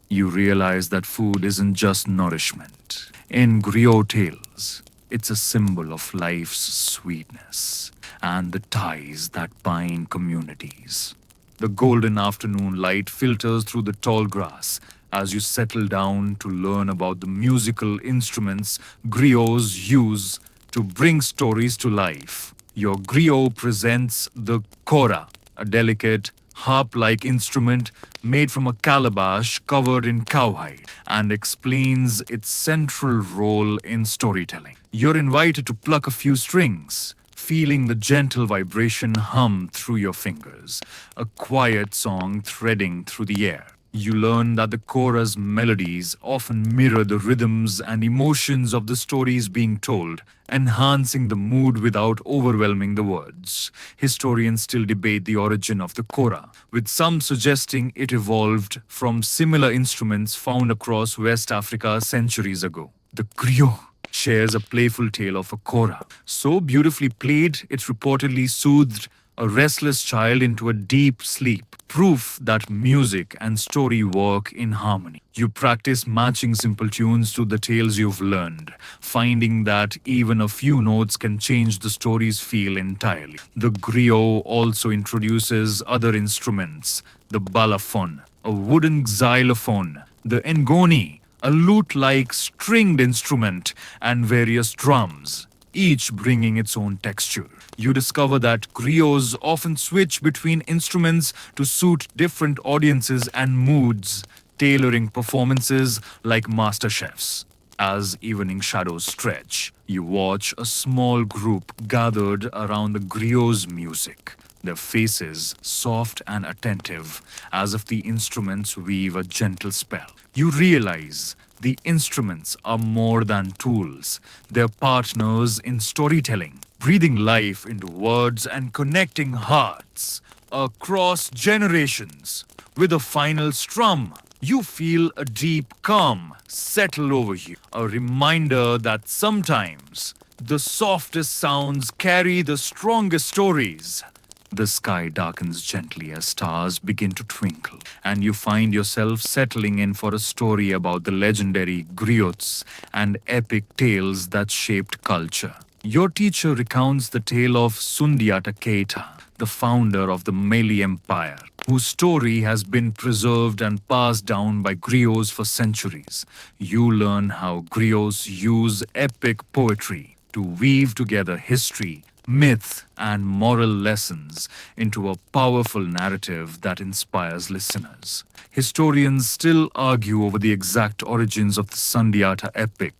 You realize that food isn't just nourishment. In griot tales, it's a symbol of life's sweetness and the ties that bind communities. The golden afternoon light filters through the tall grass as you settle down to learn about the musical instruments griots use To bring stories to life, your griot presents the kora, a delicate harp-like instrument made from a calabash covered in cowhide, and explains its central role in storytelling. You're invited to pluck a few strings, feeling the gentle vibration hum through your fingers, a quiet song threading through the air. You learn that the chorus melodies often mirror the rhythms and emotions of the stories being told, enhancing the mood without overwhelming the words. Historians still debate the origin of the kora, with some suggesting it evolved from similar instruments found across West Africa centuries ago. The griot shares a playful tale of a kora. So beautifully played, it reportedly soothed a restless child into a deep sleep, proof that music and story work in harmony. You practice matching simple tunes to the tales you've learned, finding that even a few notes can change the story's feel entirely. The griot also introduces other instruments, the balafon, a wooden xylophone, the ngoni, a lute-like stringed instrument, and various drums, each bringing its own texture. You discover that griots often switch between instruments to suit different audiences and moods, tailoring performances like master chefs. As evening shadows stretch, you watch a small group gathered around the griot's music, their faces soft and attentive, as if the instruments weave a gentle spell. You realize the instruments are more than tools, they're partners in storytelling, breathing life into words and connecting hearts across generations. With a final strum, you feel a deep calm settle over you, a reminder that sometimes the softest sounds carry the strongest stories. The sky darkens gently as stars begin to twinkle, and you find yourself settling in for a story about the legendary griots and epic tales that shaped culture. Your teacher recounts the tale of Sundiata Keita, the founder of the Mali Empire, whose story has been preserved and passed down by griots for centuries. You learn how griots use epic poetry to weave together history, myth, and moral lessons into a powerful narrative that inspires listeners. Historians still argue over the exact origins of the Sandiata epic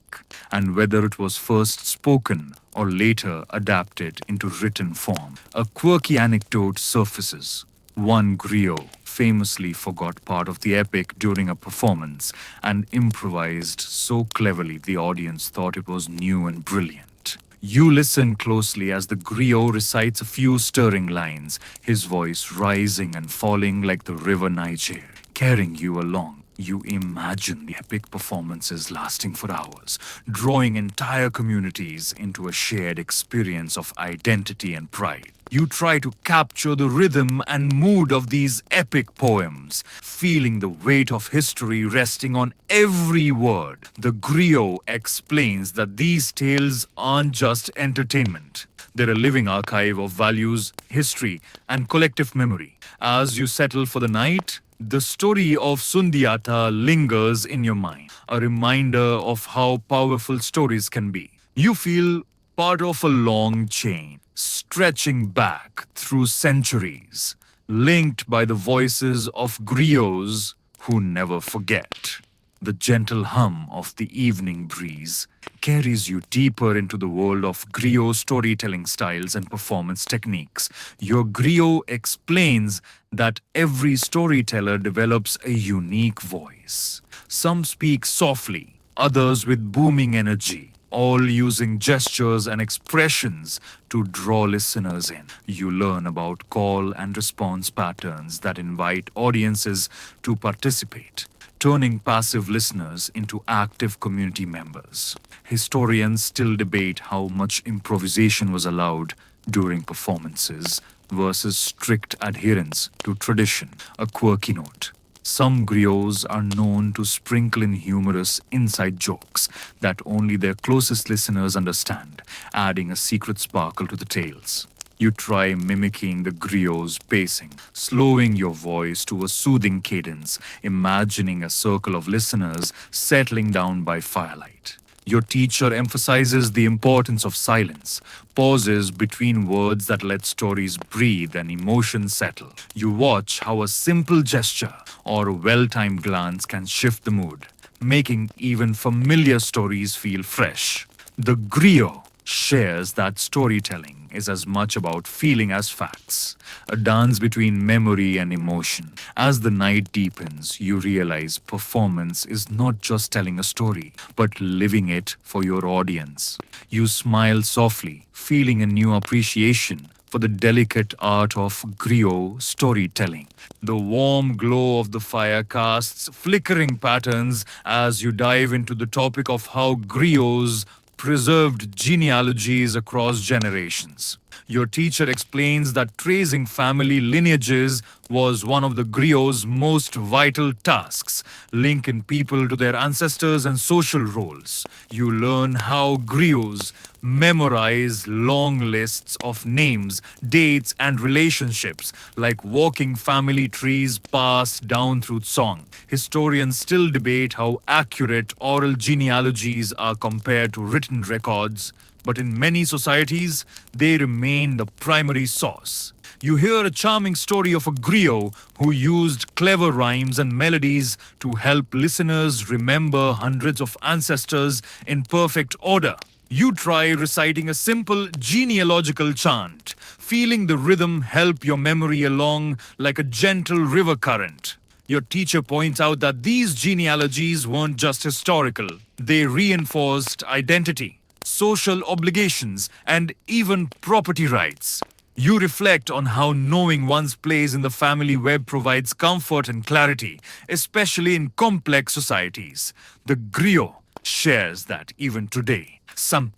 and whether it was first spoken or later adapted into written form. A quirky anecdote surfaces. One griot famously forgot part of the epic during a performance and improvised so cleverly the audience thought it was new and brilliant. You listen closely as the griot recites a few stirring lines, his voice rising and falling like the river Niger, carrying you along. You imagine the epic performances lasting for hours, drawing entire communities into a shared experience of identity and pride. You try to capture the rhythm and mood of these epic poems, feeling the weight of history resting on every word. The griot explains that these tales aren't just entertainment. They're a living archive of values, history, and collective memory. As you settle for the night, the story of Sundiata lingers in your mind, a reminder of how powerful stories can be. You feel part of a long chain, stretching back through centuries, linked by the voices of griots who never forget. The gentle hum of the evening breeze carries you deeper into the world of griot storytelling styles and performance techniques. Your griot explains that every storyteller develops a unique voice. Some speak softly, others with booming energy, all using gestures and expressions to draw listeners in. You learn about call and response patterns that invite audiences to participate, turning passive listeners into active community members. Historians still debate how much improvisation was allowed during performances versus strict adherence to tradition. A quirky note. Some griots are known to sprinkle in humorous inside jokes that only their closest listeners understand, adding a secret sparkle to the tales. You try mimicking the griot's pacing, slowing your voice to a soothing cadence, imagining a circle of listeners settling down by firelight. Your teacher emphasizes the importance of silence, pauses between words that let stories breathe and emotions settle. You watch how a simple gesture or a well timed glance can shift the mood, making even familiar stories feel fresh. The griot shares that storytelling is as much about feeling as facts, a dance between memory and emotion. As the night deepens, you realize performance is not just telling a story, but living it for your audience. You smile softly, feeling a new appreciation for the delicate art of griot storytelling. The warm glow of the fire casts flickering patterns as you dive into the topic of how griots preserved genealogies across generations. Your teacher explains that tracing family lineages was one of the griot's most vital tasks, linking people to their ancestors and social roles. You learn how griots memorize long lists of names, dates, and relationships, like walking family trees passed down through song. Historians still debate how accurate oral genealogies are compared to written records, but in many societies, they remain the primary source. You hear a charming story of a griot who used clever rhymes and melodies to help listeners remember hundreds of ancestors in perfect order. You try reciting a simple genealogical chant, feeling the rhythm help your memory along like a gentle river current. Your teacher points out that these genealogies weren't just historical, they reinforced identity, social obligations, and even property rights. You reflect on how knowing one's place in the family web provides comfort and clarity, especially in complex societies. The griot shares that even today, some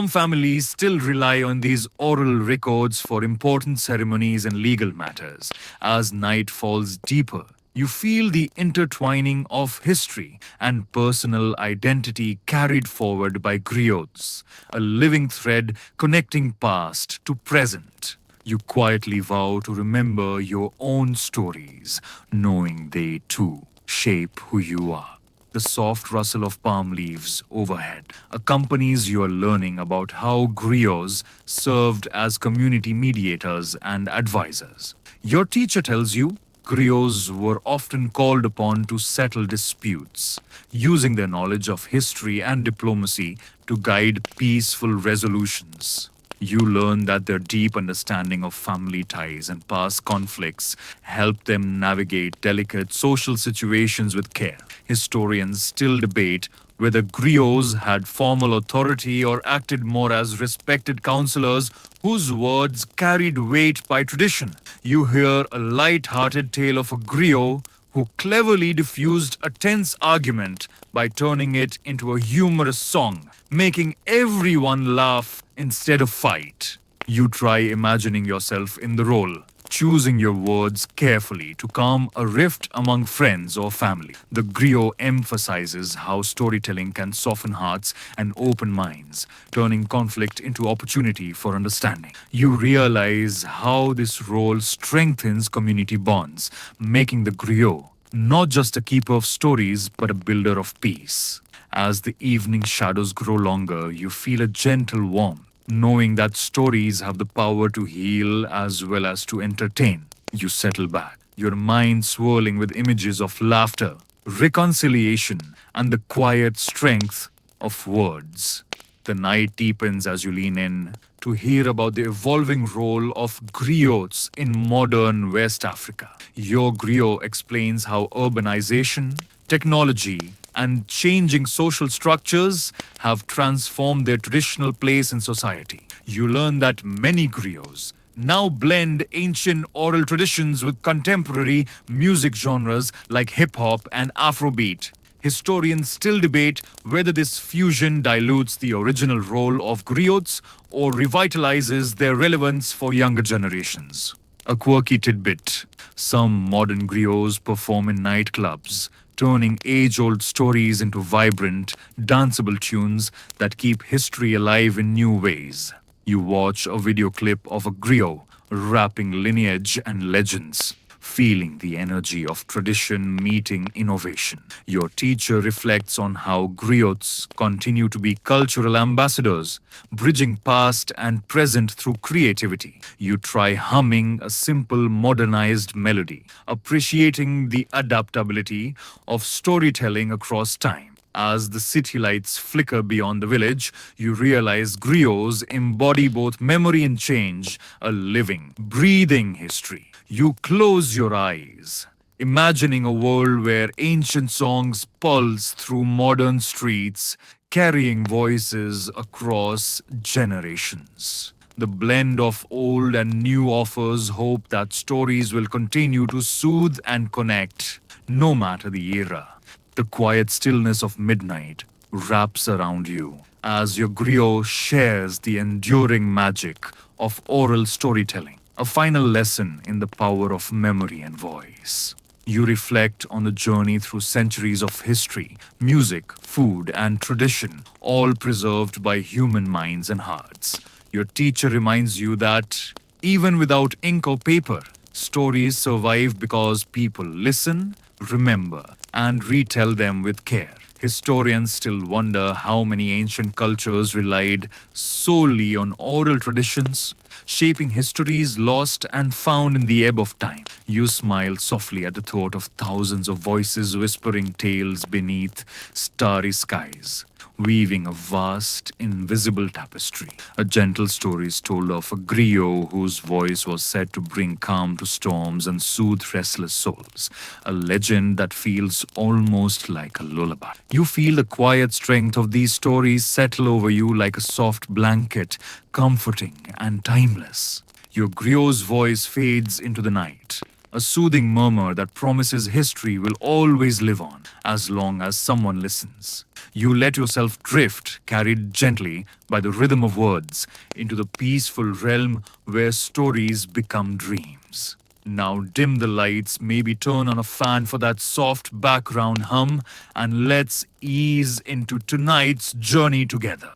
families still rely on these oral records for important ceremonies and legal matters. As night falls deeper, you feel the intertwining of history and personal identity carried forward by griots, a living thread connecting past to present. You quietly vow to remember your own stories, knowing they too shape who you are. The soft rustle of palm leaves overhead accompanies your learning about how griots served as community mediators and advisors. Your teacher tells you griots were often called upon to settle disputes, using their knowledge of history and diplomacy to guide peaceful resolutions. You learn that their deep understanding of family ties and past conflicts helped them navigate delicate social situations with care. Historians still debate whether griots had formal authority or acted more as respected counselors whose words carried weight by tradition. You hear a light-hearted tale of a griot who cleverly diffused a tense argument by turning it into a humorous song, making everyone laugh instead of fight. You try imagining yourself in the role, choosing your words carefully to calm a rift among friends or family. The griot emphasizes how storytelling can soften hearts and open minds, turning conflict into opportunity for understanding. You realize how this role strengthens community bonds, making the griot not just a keeper of stories, but a builder of peace. As the evening shadows grow longer, you feel a gentle warmth, knowing that stories have the power to heal as well as to entertain. You settle back, your mind swirling with images of laughter, reconciliation, and the quiet strength of words. The night deepens as you lean in to hear about the evolving role of griots in modern West Africa. Your griot explains how urbanization, technology, and changing social structures have transformed their traditional place in society. You learn that many griots now blend ancient oral traditions with contemporary music genres like hip hop and Afrobeat. Historians still debate whether this fusion dilutes the original role of griots or revitalizes their relevance for younger generations. A quirky tidbit: some modern griots perform in nightclubs, turning age old stories into vibrant, danceable tunes that keep history alive in new ways. You watch a video clip of a griot rapping lineage and legends, feeling the energy of tradition meeting innovation. Your teacher reflects on how griots continue to be cultural ambassadors, bridging past and present through creativity. You try humming a simple modernized melody, appreciating the adaptability of storytelling across time. As the city lights flicker beyond the village, you realize griots embody both memory and change, a living, breathing history. You close your eyes, imagining a world where ancient songs pulse through modern streets, carrying voices across generations. The blend of old and new offers hope that stories will continue to soothe and connect, no matter the era. The quiet stillness of midnight wraps around you as your griot shares the enduring magic of oral storytelling, a final lesson in the power of memory and voice. You reflect on the journey through centuries of history, music, food, and tradition, all preserved by human minds and hearts. Your teacher reminds you that even without ink or paper, stories survive because people listen, remember, and retell them with care. Historians still wonder how many ancient cultures relied solely on oral traditions, shaping histories lost and found in the ebb of time. You smile softly at the thought of thousands of voices whispering tales beneath starry skies, weaving a vast, invisible tapestry. A gentle story is told of a griot whose voice was said to bring calm to storms and soothe restless souls. A legend that feels almost like a lullaby. You feel the quiet strength of these stories settle over you like a soft blanket, comforting and timeless. Your griot's voice fades into the night, a soothing murmur that promises history will always live on as long as someone listens. You let yourself drift, carried gently by the rhythm of words, into the peaceful realm where stories become dreams. Now dim the lights, maybe turn on a fan for that soft background hum, and let's ease into tonight's journey together.